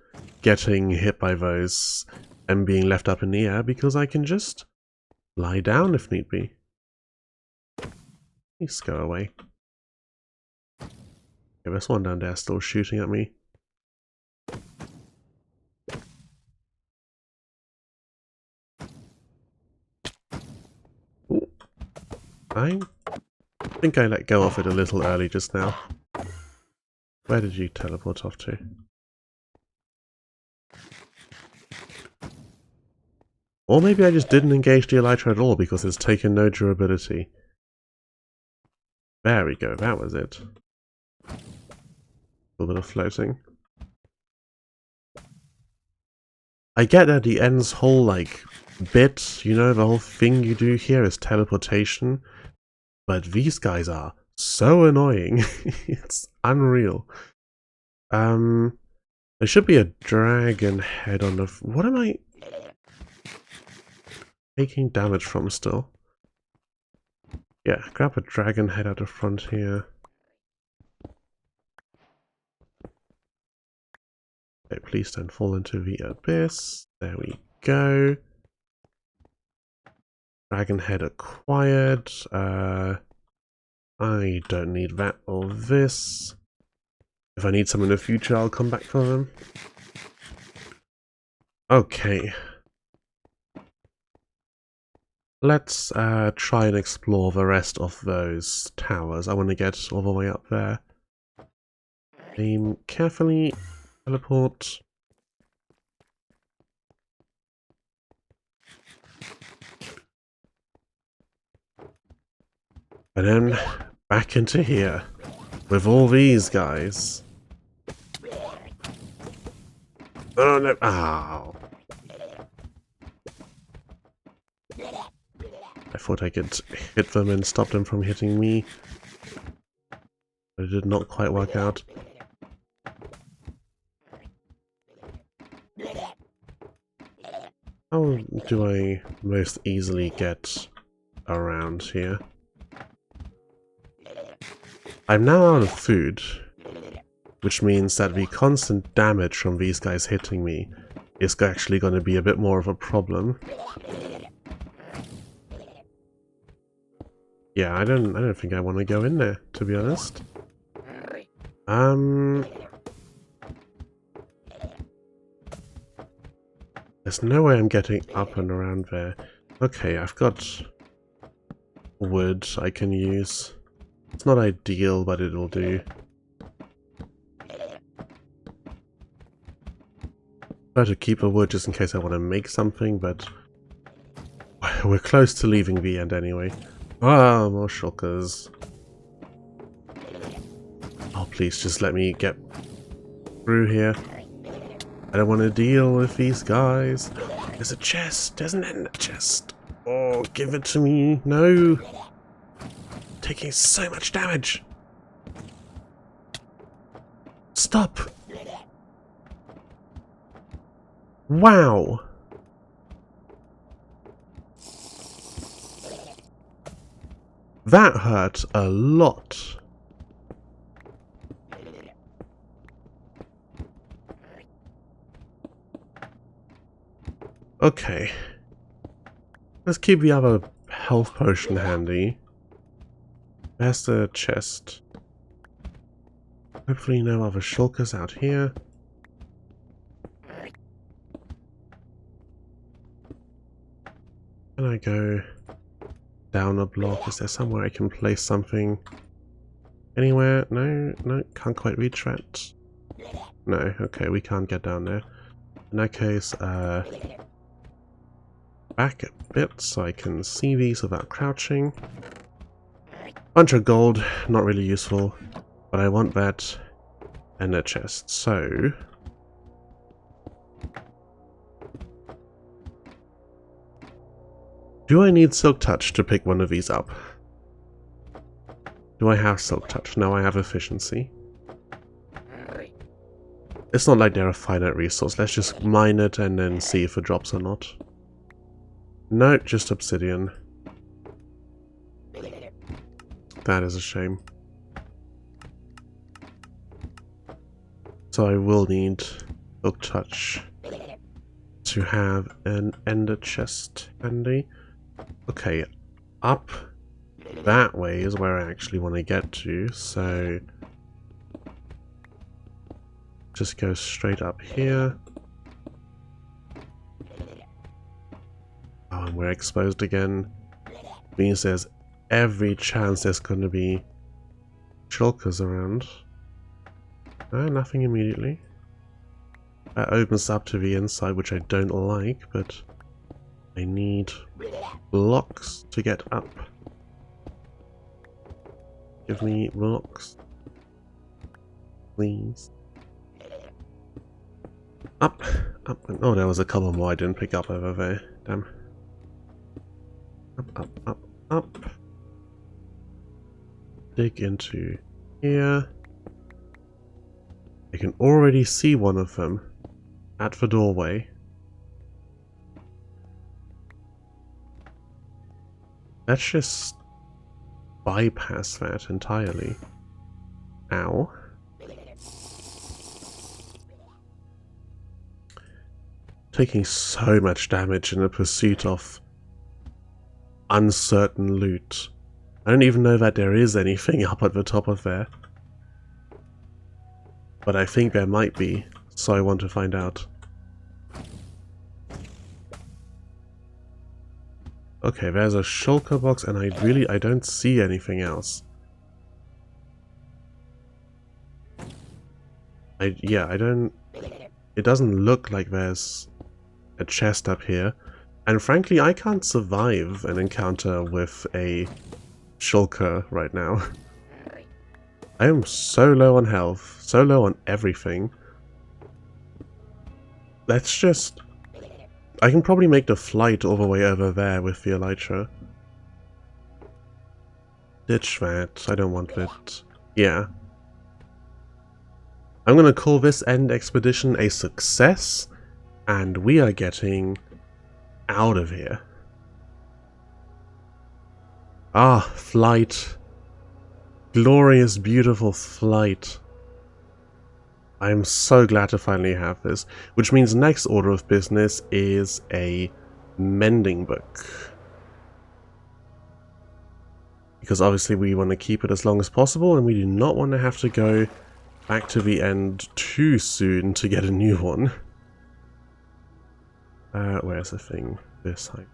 getting hit by those and being left up in the air, because I can just lie down if need be. Please go away. Okay, there's one down there still shooting at me. Ooh. I think I let go of it a little early just now. Where did you teleport off to? Or maybe I just didn't engage the elytra at all because it's taken no durability. There we go, that was it. A little bit of floating. I get that the end's whole, like, bit, you know, the whole thing you do here is teleportation. But these guys are so annoying. It's unreal. There should be a dragon head on the... What am I taking damage from still? Yeah, grab a dragon head out the front here. Okay, please don't fall into the abyss. There we go. Dragon head acquired. I don't need that or this. If I need some in the future, I'll come back for them. Okay. Let's try and explore the rest of those towers. I want to get all the way up there. Aim carefully. Teleport. And then back into here with all these guys. Oh no! Ow! I thought I could hit them and stop them from hitting me, but it did not quite work out. How do I most easily get around here? I'm now out of food, which means that the constant damage from these guys hitting me is actually going to be a bit more of a problem. Yeah, I don't think I want to go in there, to be honest. There's no way I'm getting up and around there. Okay, I've got wood I can use. It's not ideal, but it'll do. Try to keep a wood just in case I want to make something, but we're close to leaving the end anyway. Ah, more shulkers. Oh, please, just let me get through here. I don't want to deal with these guys. There's a chest. There's an ender chest. Oh, give it to me. No. Taking so much damage. Stop. Wow. That hurt a lot. Okay. Let's keep the other health potion handy. There's the chest. Hopefully no other shulkers out here. Can I go down a block? Is there somewhere I can place something? Anywhere? No, no, can't quite reach that. No, okay, we can't get down there. In that case, back a bit so I can see these without crouching. Bunch of gold, not really useful, but I want that and a chest, so... Do I need Silk Touch to pick one of these up? Do I have Silk Touch? No, I have Efficiency. It's not like they're a finite resource. Let's just mine it and then see if it drops or not. No, just Obsidian. That is a shame. So I will need Silk Touch to have an ender chest handy. Okay, up that way is where I actually want to get to, so just go straight up here. Oh, and we're exposed again. Means there's every chance there's going to be shulkers around. Nothing immediately. That opens up to the inside, which I don't like, but I need blocks to get up. Give me blocks, please. Up, up. Oh, there was a couple more I didn't pick up over there. Damn. Up, up, up, up. Dig into here. I can already see one of them at the doorway. Let's just bypass that entirely. Ow. Taking so much damage in the pursuit of uncertain loot. I don't even know that there is anything up at the top of there. But I think there might be, so I want to find out. Okay, there's a shulker box, and I don't see anything else. It doesn't look like there's a chest up here. And frankly, I can't survive an encounter with a shulker right now. I am so low on health, so low on everything. Let's just... I can probably make the flight all the way over there with the elytra. Ditch that, I don't want it. Yeah. I'm gonna call this end expedition a success, and we are getting out of here. Ah, flight. Glorious, beautiful flight. I'm so glad to finally have this, which means next order of business is a mending book. Because obviously we want to keep it as long as possible, and we do not want to have to go back to the end too soon to get a new one. Where's the thing? This height.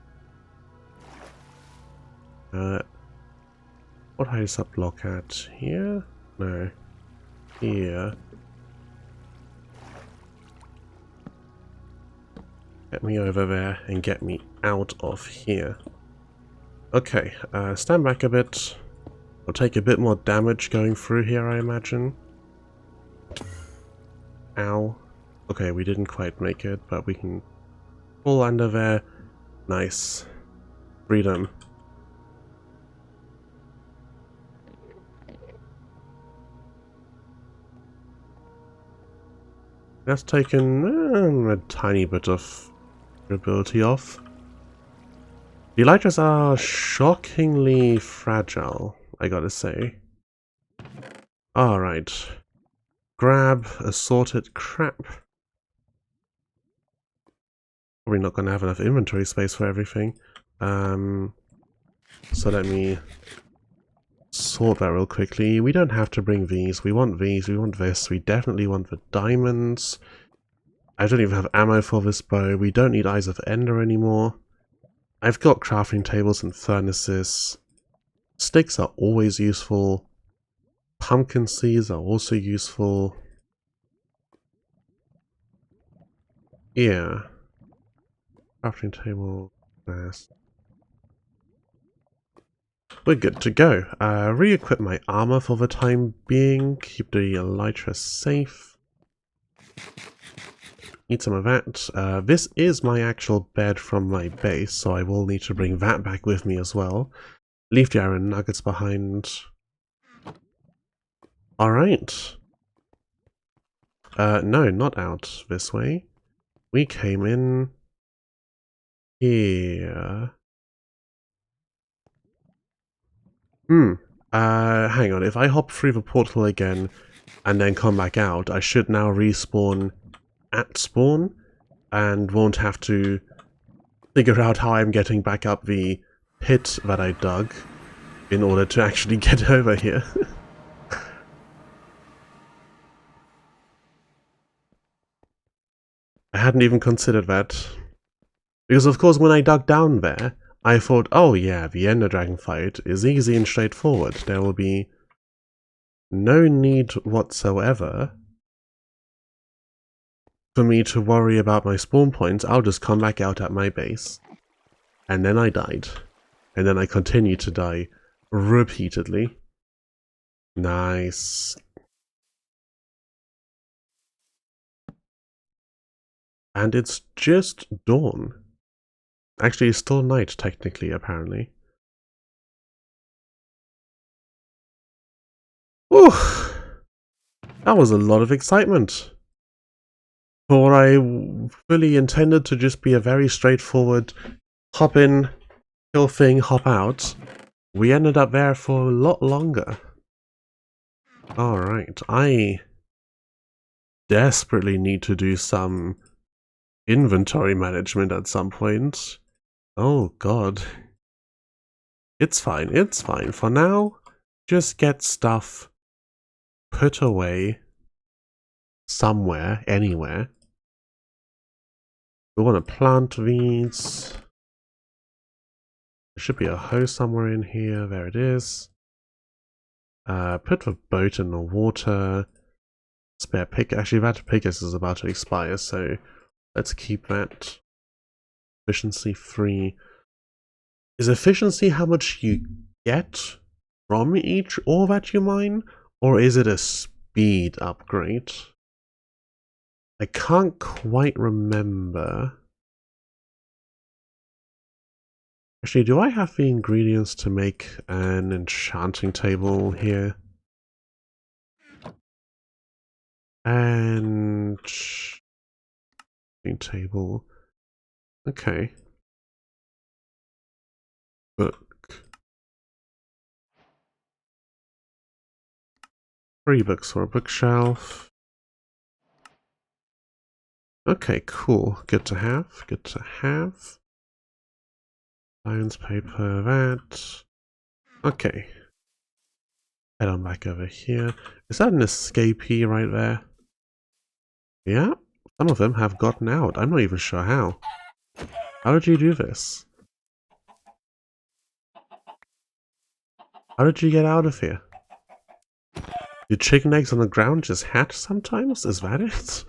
What height is that block at? Here? No. Here. Get me over there and get me out of here. Okay, stand back a bit. We'll take a bit more damage going through here, I imagine. Ow. Okay, we didn't quite make it, but we can pull under there. Nice. Freedom. That's taken a tiny bit of durability off. The elytras are shockingly fragile, I gotta say. Alright. Grab assorted crap. Probably not gonna have enough inventory space for everything. So let me sort that real quickly. We don't have to bring these. We want these. We want this. We definitely want the diamonds. I don't even have ammo for this bow. We don't need Eyes of Ender anymore. I've got crafting tables and furnaces. Sticks are always useful. Pumpkin seeds are also useful. Yeah. Crafting table. Nice. We're good to go. Re-equip my armor for the time being. Keep the elytra safe. Eat some of that. This is my actual bed from my base, so I will need to bring that back with me as well. Leave the iron nuggets behind. Alright. No, not out this way. We came in here. Hang on. If I hop through the portal again and then come back out, I should now respawn at spawn and won't have to figure out how I'm getting back up the pit that I dug in order to actually get over here. I hadn't even considered that. Because of course when I dug down there, I thought, oh yeah, the Ender Dragon fight is easy and straightforward. There will be no need whatsoever for me to worry about my spawn points. I'll just come back out at my base. And then I died. And then I continued to die repeatedly. Nice. And it's just dawn. Actually, it's still night, technically, apparently. Ooh! That was a lot of excitement. For what I fully intended to just be a very straightforward hop in, kill thing, hop out, we ended up there for a lot longer. Alright, I desperately need to do some inventory management at some point. Oh god. It's fine, it's fine. For now, just get stuff put away somewhere, anywhere. We want to plant these. There should be a hose somewhere in here. There it is. Put the boat in the water. Spare pick. Actually, that pickaxe is about to expire, so let's keep that. Efficiency 3. Is efficiency how much you get from each ore that you mine? Or is it a speed upgrade? I can't quite remember. Actually, do I have the ingredients to make an enchanting table here? And table. Okay. Book. 3 books for a bookshelf. Okay, cool. Good to have. Good to have. Science paper, that. Okay. Head on back over here. Is that an escapee right there? Yeah, some of them have gotten out. I'm not even sure how. How did you do this? How did you get out of here? Do chicken eggs on the ground just hatch sometimes? Is that it?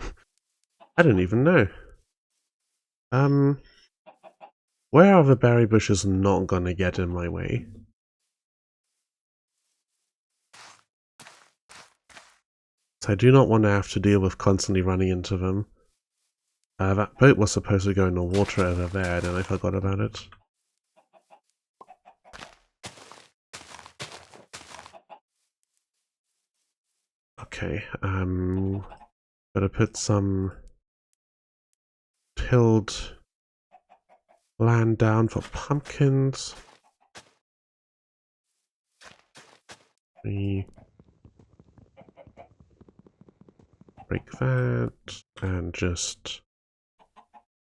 I don't even know. Where are the berry bushes not gonna get in my way? So I do not want to have to deal with constantly running into them. That boat was supposed to go in the water over there, and I forgot about it. Okay, gotta put some tilled land down for pumpkins. We break that and just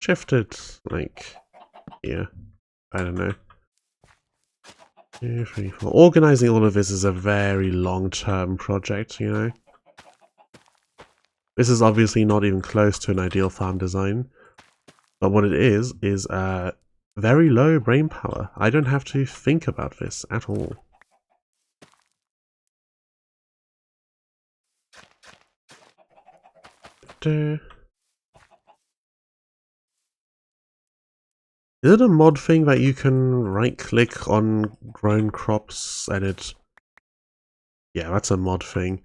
shift it like here. I don't know. 2, 3, 4. Organizing all of this is a very long-term project, you know. This is obviously not even close to an ideal farm design, but what it is very low brain power. I don't have to think about this at all. Is it a mod thing that you can right-click on grown crops and it... Yeah, that's a mod thing.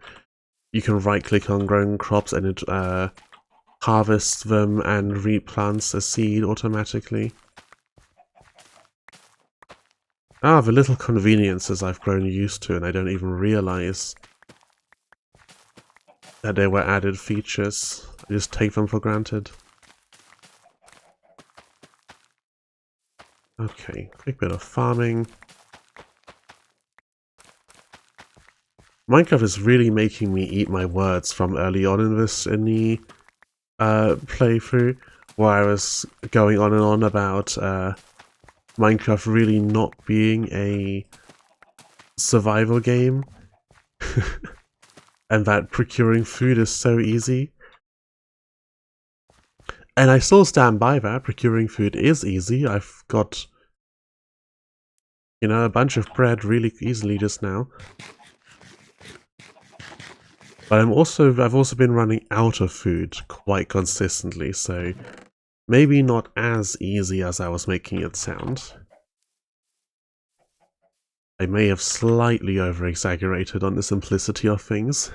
You can right-click on grown crops and it harvests them and replants a seed automatically. Ah, the little conveniences I've grown used to and I don't even realize that they were added features. I just take them for granted. Okay, quick bit of farming. Minecraft is really making me eat my words from early on in the playthrough, where I was going on and on about Minecraft really not being a survival game and that procuring food is so easy. And I still stand by that. Procuring food is easy. I've got, you know, a bunch of bread really easily just now. But I've also been running out of food quite consistently, so maybe not as easy as I was making it sound. I may have slightly over-exaggerated on the simplicity of things.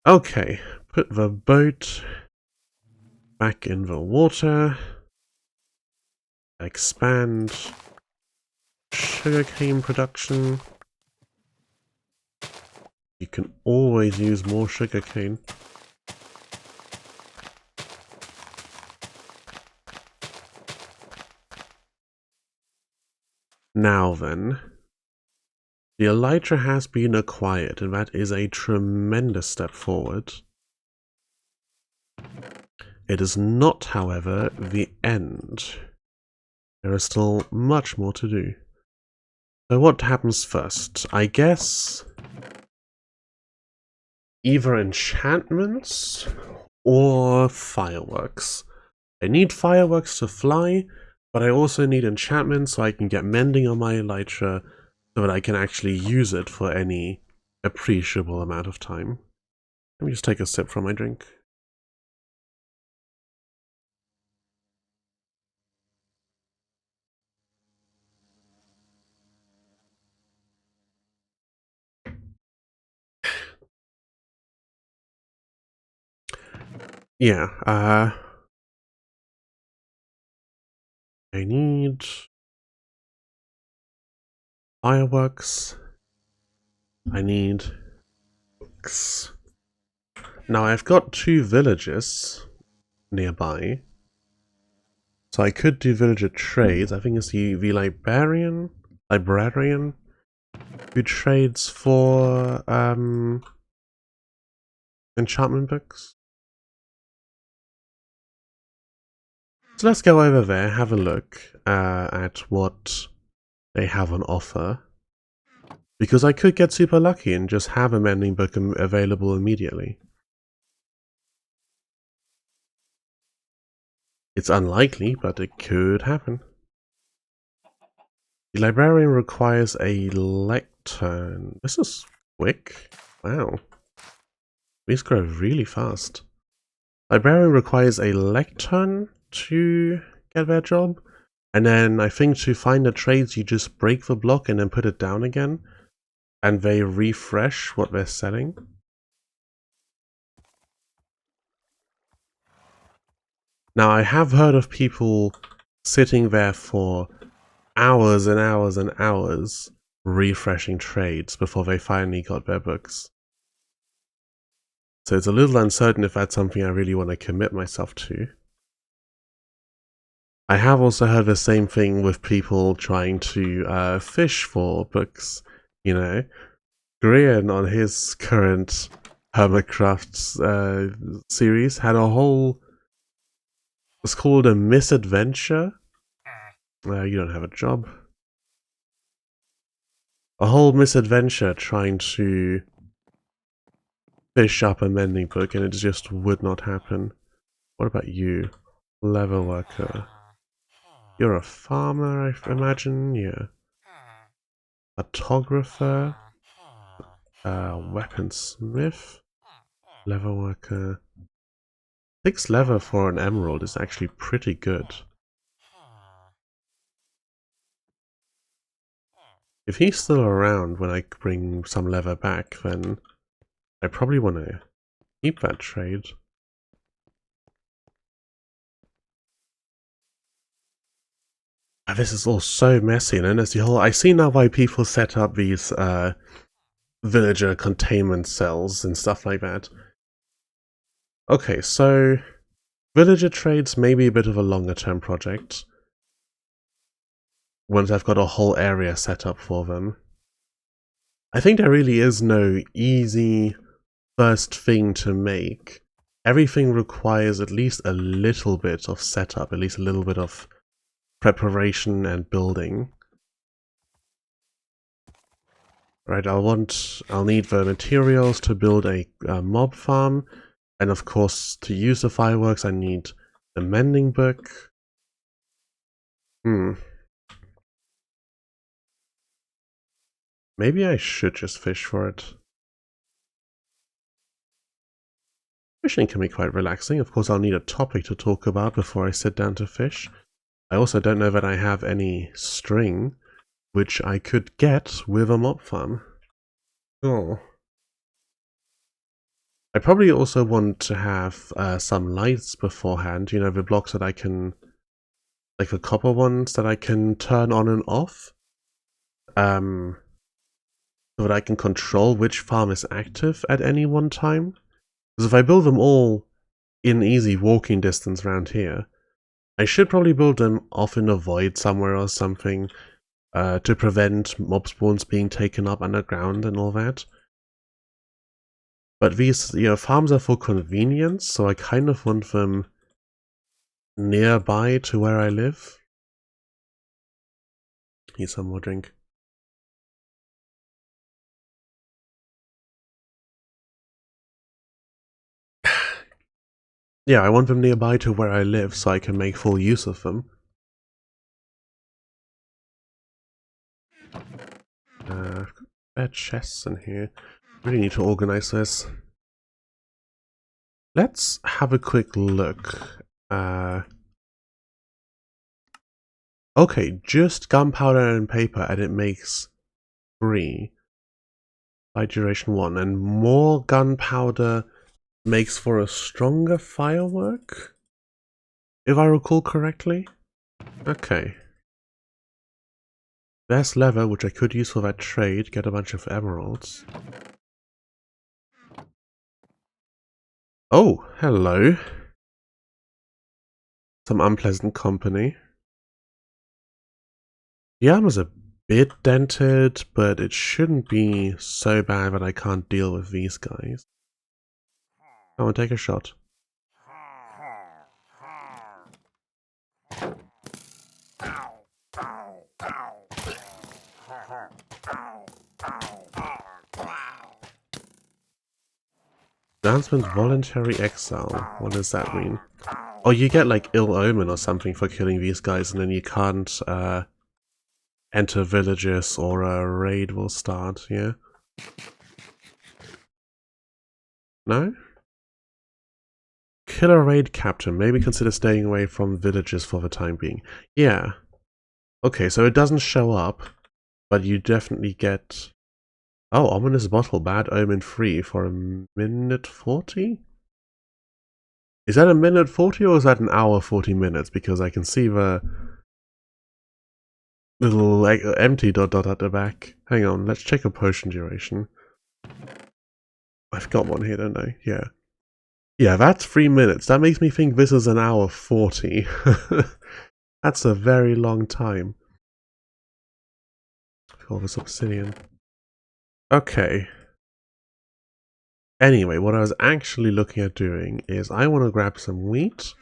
Okay, put the boat back in the water. Expand sugarcane production. You can always use more sugarcane. Now then, the elytra has been acquired, and that is a tremendous step forward. It is not, however, the end. There is still much more to do. So what happens first? I guess either enchantments or fireworks. I need fireworks to fly, but I also need enchantments so I can get mending on my elytra so that I can actually use it for any appreciable amount of time. Let me just take a sip from my drink. Yeah, I need fireworks. I need books. Now I've got 2 villages nearby, so I could do villager trades. I think it's the librarian who trades for enchantment books. So let's go over there, have a look at what they have on offer. Because I could get super lucky and just have a mending book available immediately. It's unlikely, but it could happen. The librarian requires a lectern. This is quick. Wow. These grow really fast. Librarian requires a lectern to get their job. And then I think to find the trades you just break the block and then put it down again. And they refresh what they're selling. Now I have heard of people sitting there for hours and hours and hours refreshing trades before they finally got their books. So it's a little uncertain if that's something I really want to commit myself to. I have also heard the same thing with people trying to fish for books, you know. Grian on his current Hermitcraft series had a whole... It's called a misadventure. You don't have a job. A whole misadventure trying to fish up a mending book, and it just would not happen. What about you? Leather worker. You're a farmer, I imagine? Yeah. Photographer. Weaponsmith. Leather worker. 6 leather for an emerald is actually pretty good. If he's still around when I bring some leather back, then I probably want to keep that trade. This is all so messy, and then there's the whole... I see now why people set up these villager containment cells and stuff like that. Okay, so villager trades may be a bit of a longer term project once I've got a whole area set up for them. I think there really is no easy first thing to make everything requires at least a little bit of setup, at least a little bit of preparation and building. Right, I'll need the materials to build a mob farm, and of course to use the fireworks I need a mending book. Maybe I should just fish for it. Fishing can be quite relaxing. Of course I'll need a topic to talk about before I sit down to fish. I also don't know that I have any string, which I could get with a mob farm. Oh. I probably also want to have some lights beforehand, you know, the blocks that I can, like the copper ones that I can turn on and off. So that I can control which farm is active at any one time. Because if I build them all in easy walking distance around here, I should probably build them off in a void somewhere or something to prevent mob spawns being taken up underground and all that. But these, you know, farms are for convenience, so I kind of want them nearby to where I live. Need some more drink. Yeah, I want them nearby to where I live so I can make full use of them. I've got bad chests in here. Really need to organize this. Let's have a quick look. Okay, just gunpowder and paper, and it makes 3. Light duration 1, and more gunpowder makes for a stronger firework, if I recall correctly. Okay. There's leather, which I could use for that trade, get a bunch of emeralds. Oh, hello. Some unpleasant company. The armor's a bit dented, but it shouldn't be so bad that I can't deal with these guys. Come on, take a shot. Announcement voluntary exile. What does that mean? Oh, you get like ill omen or something for killing these guys, and then you can't enter villages or a raid will start, yeah? No? Killer raid captain. Maybe consider staying away from villages for the time being. Yeah. Okay, so it doesn't show up, but you definitely get... Oh, ominous bottle, bad omen free for a minute 40? Is that a minute 40 or is that an hour 40 minutes? Because I can see the little empty dot at the back. Hang on, let's check a potion duration. I've got one here, don't I? Yeah. Yeah, that's 3 minutes. That makes me think this is an hour 40. That's a very long time. All this obsidian. Okay. Anyway, what I was actually looking at doing is I want to grab some wheat.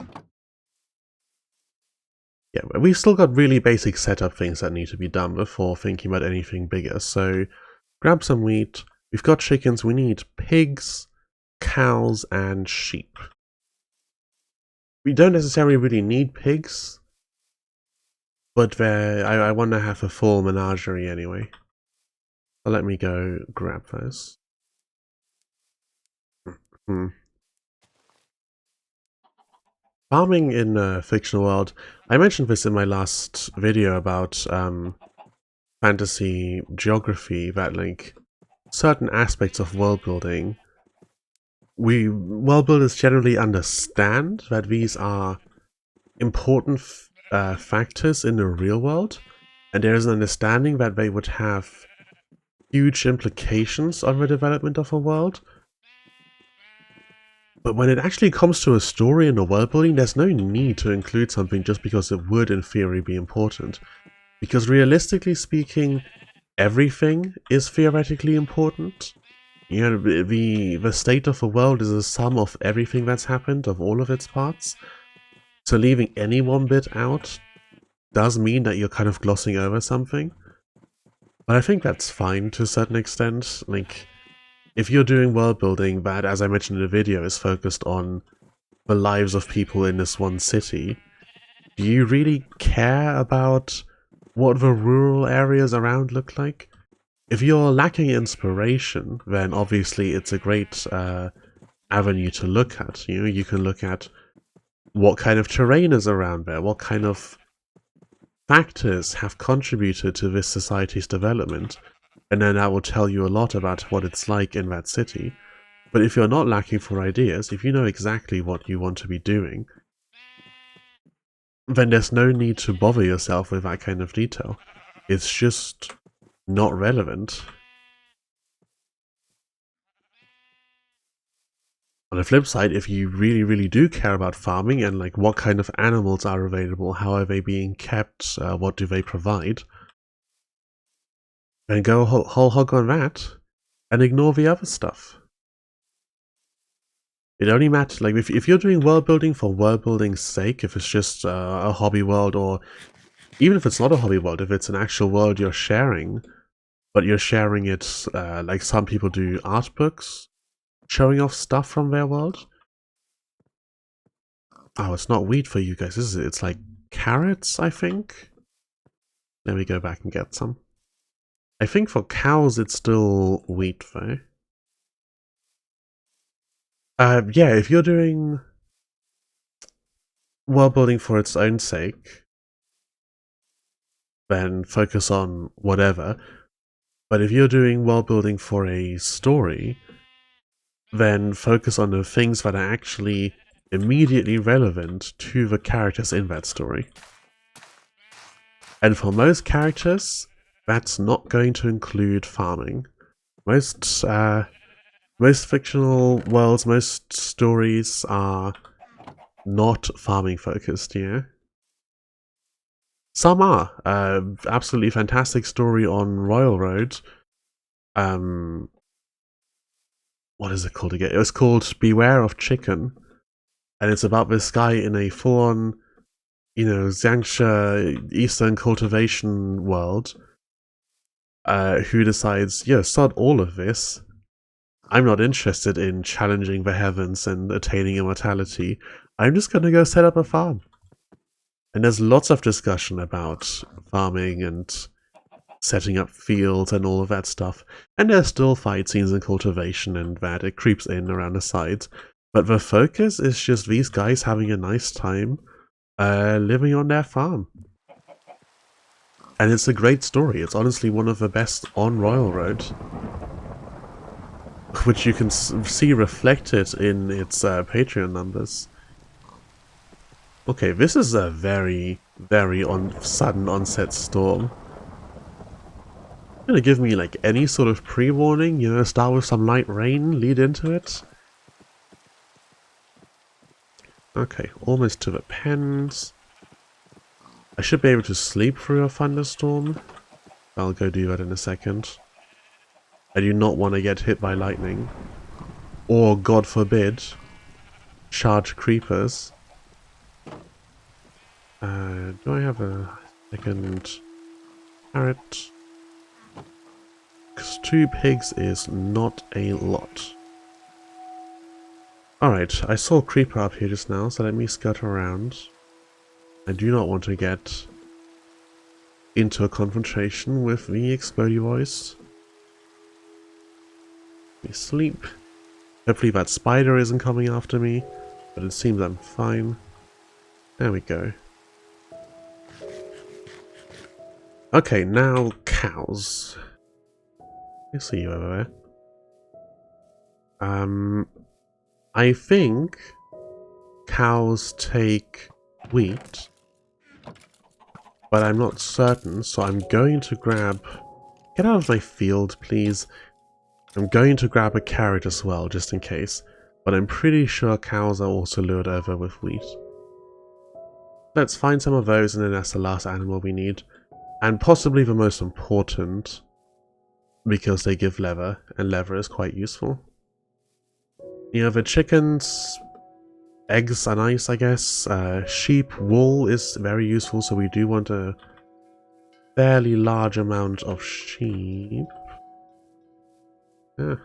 Yeah, we've still got really basic setup things that need to be done before thinking about anything bigger. So, grab some wheat. We've got chickens. We need pigs, cows, and sheep. We don't necessarily really need pigs, but I want to have a full menagerie anyway. So let me go grab those. Farming in a fictional world. I mentioned this in my last video about fantasy geography, that like certain aspects of world building, world builders generally understand that these are important factors in the real world, and there is an understanding that they would have huge implications on the development of a world. But when it actually comes to a story and a world building, there's no need to include something just because it would in theory be important. Because realistically speaking, everything is theoretically important. You know, the state of the world is a sum of everything that's happened, of all of its parts. So leaving any one bit out does mean that you're kind of glossing over something. But I think that's fine to a certain extent. Like, if you're doing world building that, as I mentioned in the video, is focused on the lives of people in this one city, do you really care about what the rural areas around look like? If you're lacking inspiration, then obviously it's a great avenue to look at. You know, you can look at what kind of terrain is around there, what kind of factors have contributed to this society's development, and then that will tell you a lot about what it's like in that city. But if you're not lacking for ideas, if you know exactly what you want to be doing, then there's no need to bother yourself with that kind of detail. It's just not relevant. On the flip side, if you really do care about farming and like what kind of animals are available, how are they being kept, what do they provide, then go whole hog on that and ignore the other stuff. It only matters, like, if you're doing world building for world building's sake, if it's just a hobby world, or even if it's not a hobby world, if it's an actual world you're sharing, but you're sharing it like some people do art books, showing off stuff from their world. Oh, it's not wheat for you guys, is it? It's like carrots, I think? Let me go back and get some. I think for cows it's still wheat, though. Yeah, if you're doing world building for its own sake, then focus on whatever. But if you're doing world building for a story, then focus on the things that are actually immediately relevant to the characters in that story. And for most characters, that's not going to include farming. Most fictional worlds, most stories are not farming focused, yeah? Some are. Absolutely fantastic story on Royal Road. What is it called again? It was called Beware of Chicken. And it's about this guy in a full-on, you know, Xiangxia Eastern cultivation world, who decides, yeah, sod all of this. I'm not interested in challenging the heavens and attaining immortality. I'm just gonna go set up a farm. And there's lots of discussion about farming and setting up fields and all of that stuff. And there's still fight scenes and cultivation and that. It creeps in around the sides. But the focus is just these guys having a nice time living on their farm. And it's a great story. It's honestly one of the best on Royal Road, which you can see reflected in its Patreon numbers. Okay, this is a very sudden onset storm. Gonna give me like any sort of pre-warning, you know, start with some light rain, lead into it. Okay, almost to the pens. I should be able to sleep through a thunderstorm. I'll go do that in a second. I do not want to get hit by lightning. Or, God forbid, charge creepers. Do I have a second carrot? Because 2 pigs is not a lot. Alright, I saw a creeper up here just now, so let me skirt around. I do not want to get into a confrontation with the Explodey boys. Let me sleep. Hopefully that spider isn't coming after me, but it seems I'm fine. There we go. Okay, now cows. I see you over there. I think cows take wheat, but I'm not certain, so I'm going to grab... Get out of my field, please. I'm going to grab a carrot as well, just in case, but I'm pretty sure cows are also lured over with wheat. Let's find some of those, and then that's the last animal we need. And possibly the most important, because they give leather, and leather is quite useful. You the chickens, eggs are nice, I guess. Sheep wool is very useful, so we do want a fairly large amount of sheep. Yeah.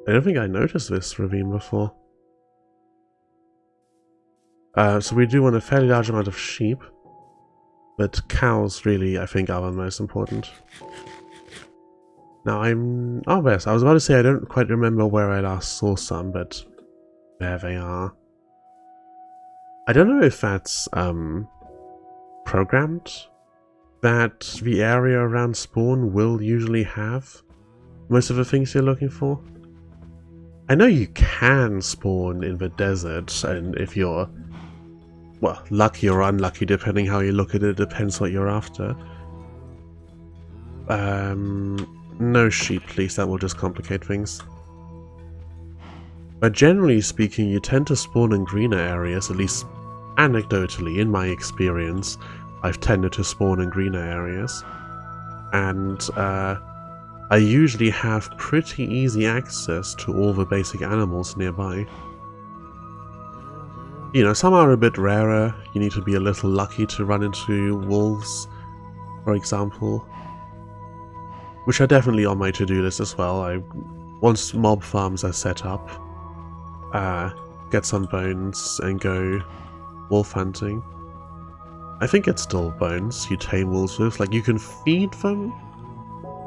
I don't think I noticed this ravine before. So we do want a fairly large amount of sheep, but cows really, I think, are the most important. Now oh yes, I was about to say I don't quite remember where I last saw some, but there they are. I don't know if that's programmed, that the area around spawn will usually have most of the things you're looking for. I know you can spawn in the desert, and if you're, well, lucky or unlucky, depending how you look at it, depends what you're after. No sheep, please, that will just complicate things. But generally speaking, you tend to spawn in greener areas, at least anecdotally, in my experience, I've tended to spawn in greener areas. And I usually have pretty easy access to all the basic animals nearby. You know, some are a bit rarer, you need to be a little lucky to run into wolves, for example. Which are definitely on my to-do list as well. Once mob farms are set up, get some bones and go wolf hunting. I think it's still bones you tame wolves with. Like, you can feed them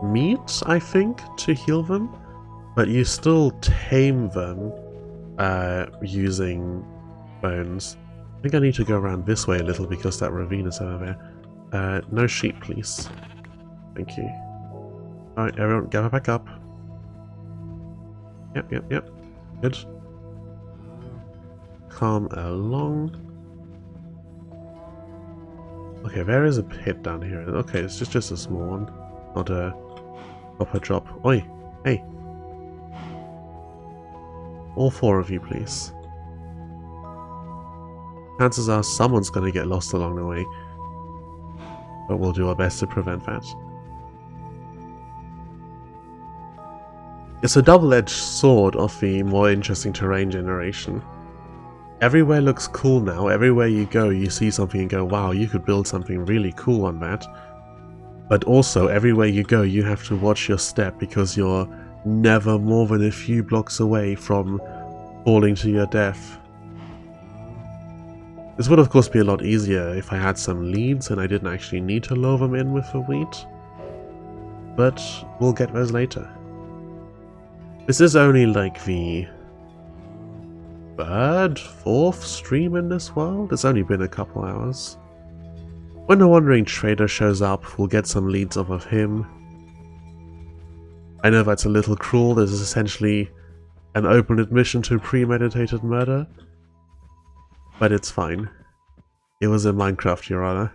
meat, I think, to heal them, but you still tame them using bones. I think I need to go around this way a little because that ravine is over there. No sheep, please. Thank you. Alright, everyone, gather back up. Yep. Good. Come along. Okay, there is a pit down here. Okay, it's just a small one. Not a proper drop. Oi! Hey! All four of you, please. Chances are someone's gonna get lost along the way. But we'll do our best to prevent that. It's a double-edged sword of the more interesting terrain generation. Everywhere looks cool now. Everywhere you go, you see something and go, wow, you could build something really cool on that. But also, everywhere you go, you have to watch your step because you're never more than a few blocks away from falling to your death. This would of course be a lot easier if I had some leads and I didn't actually need to lure them in with the wheat. But we'll get those later. This is only like the third, fourth stream in this world. It's only been a couple hours. When the Wandering Trader shows up, we'll get some leads off of him. I know that's a little cruel. This is essentially an open admission to premeditated murder. But it's fine. It was in Minecraft, Your Honor.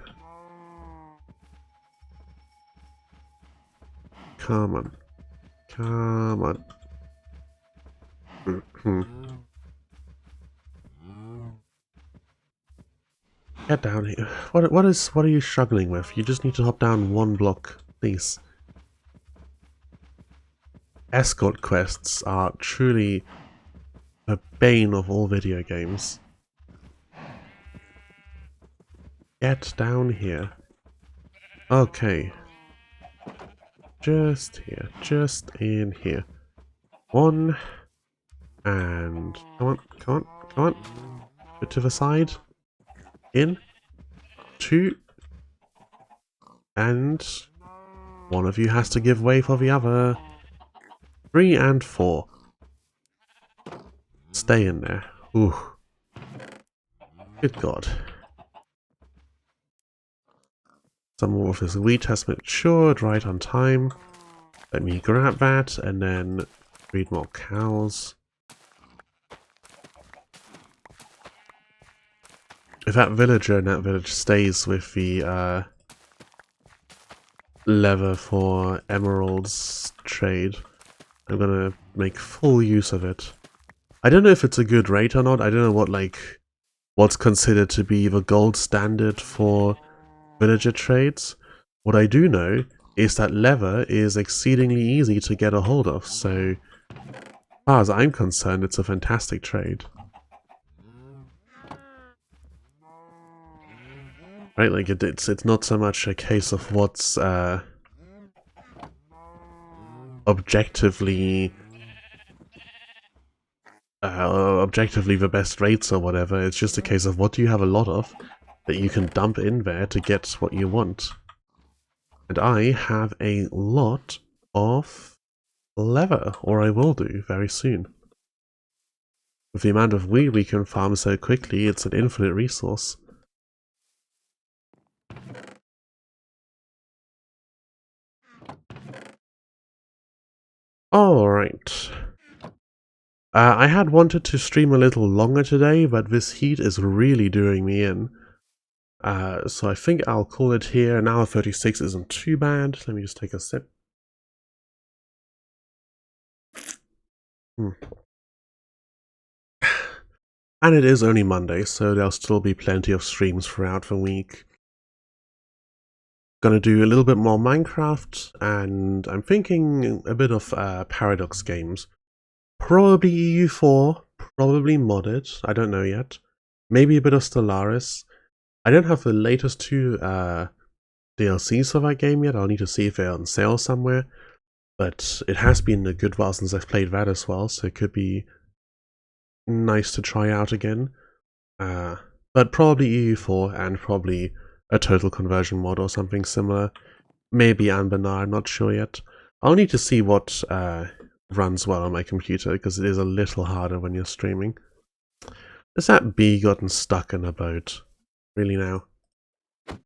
Come on. Come on. Get down here. What are you struggling with? You just need to hop down one block, please. Escort quests are truly a bane of all video games. Get down here. Okay. Just here. Just in here. One. And come on. Bit to the side. In. Two. And one of you has to give way for the other. 3 and 4. Stay in there. Ooh. Good God. Some more of this wheat has matured right on time. Let me grab that and then breed more cows. If that villager in that village stays with the leather for emeralds trade, I'm gonna make full use of it. I don't know if it's a good rate or not. I don't know what's considered to be the gold standard for villager trades. What I do know is that leather is exceedingly easy to get a hold of, so as far as I'm concerned, it's a fantastic trade. Right, like it's not so much a case of what's objectively the best rates or whatever. It's just a case of what do you have a lot of that you can dump in there to get what you want. And I have a lot of leather, or I will do very soon. With the amount of wheat we can farm so quickly, it's an infinite resource. Alright. I had wanted to stream a little longer today, but this heat is really doing me in. So I think I'll call it here. An hour 36 isn't too bad. Let me just take a sip. And it is only Monday, so there'll still be plenty of streams throughout the week. Gonna do a little bit more Minecraft, and I'm thinking a bit of Paradox games. Probably EU4, probably modded, I don't know yet. Maybe a bit of Stellaris. I don't have the latest two DLCs for that game yet. I'll need to see if they're on sale somewhere. But it has been a good while since I've played that as well, so it could be nice to try out again. But probably EU4 and probably a total conversion mod or something similar. Maybe Anbanar, I'm not sure yet. I'll need to see what runs well on my computer, because it is a little harder when you're streaming. Has that bee gotten stuck in a boat? Really now?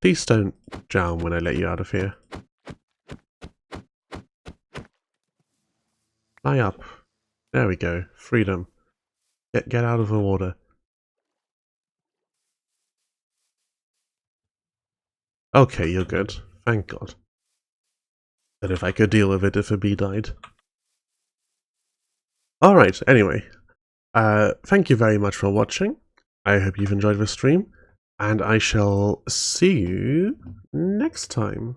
Please don't drown when I let you out of here. Fly up. There we go. Freedom. Get out of the water. Okay, you're good. Thank God. But if I could deal with it if a bee died. Alright, anyway. Thank you very much for watching. I hope you've enjoyed the stream. And I shall see you next time.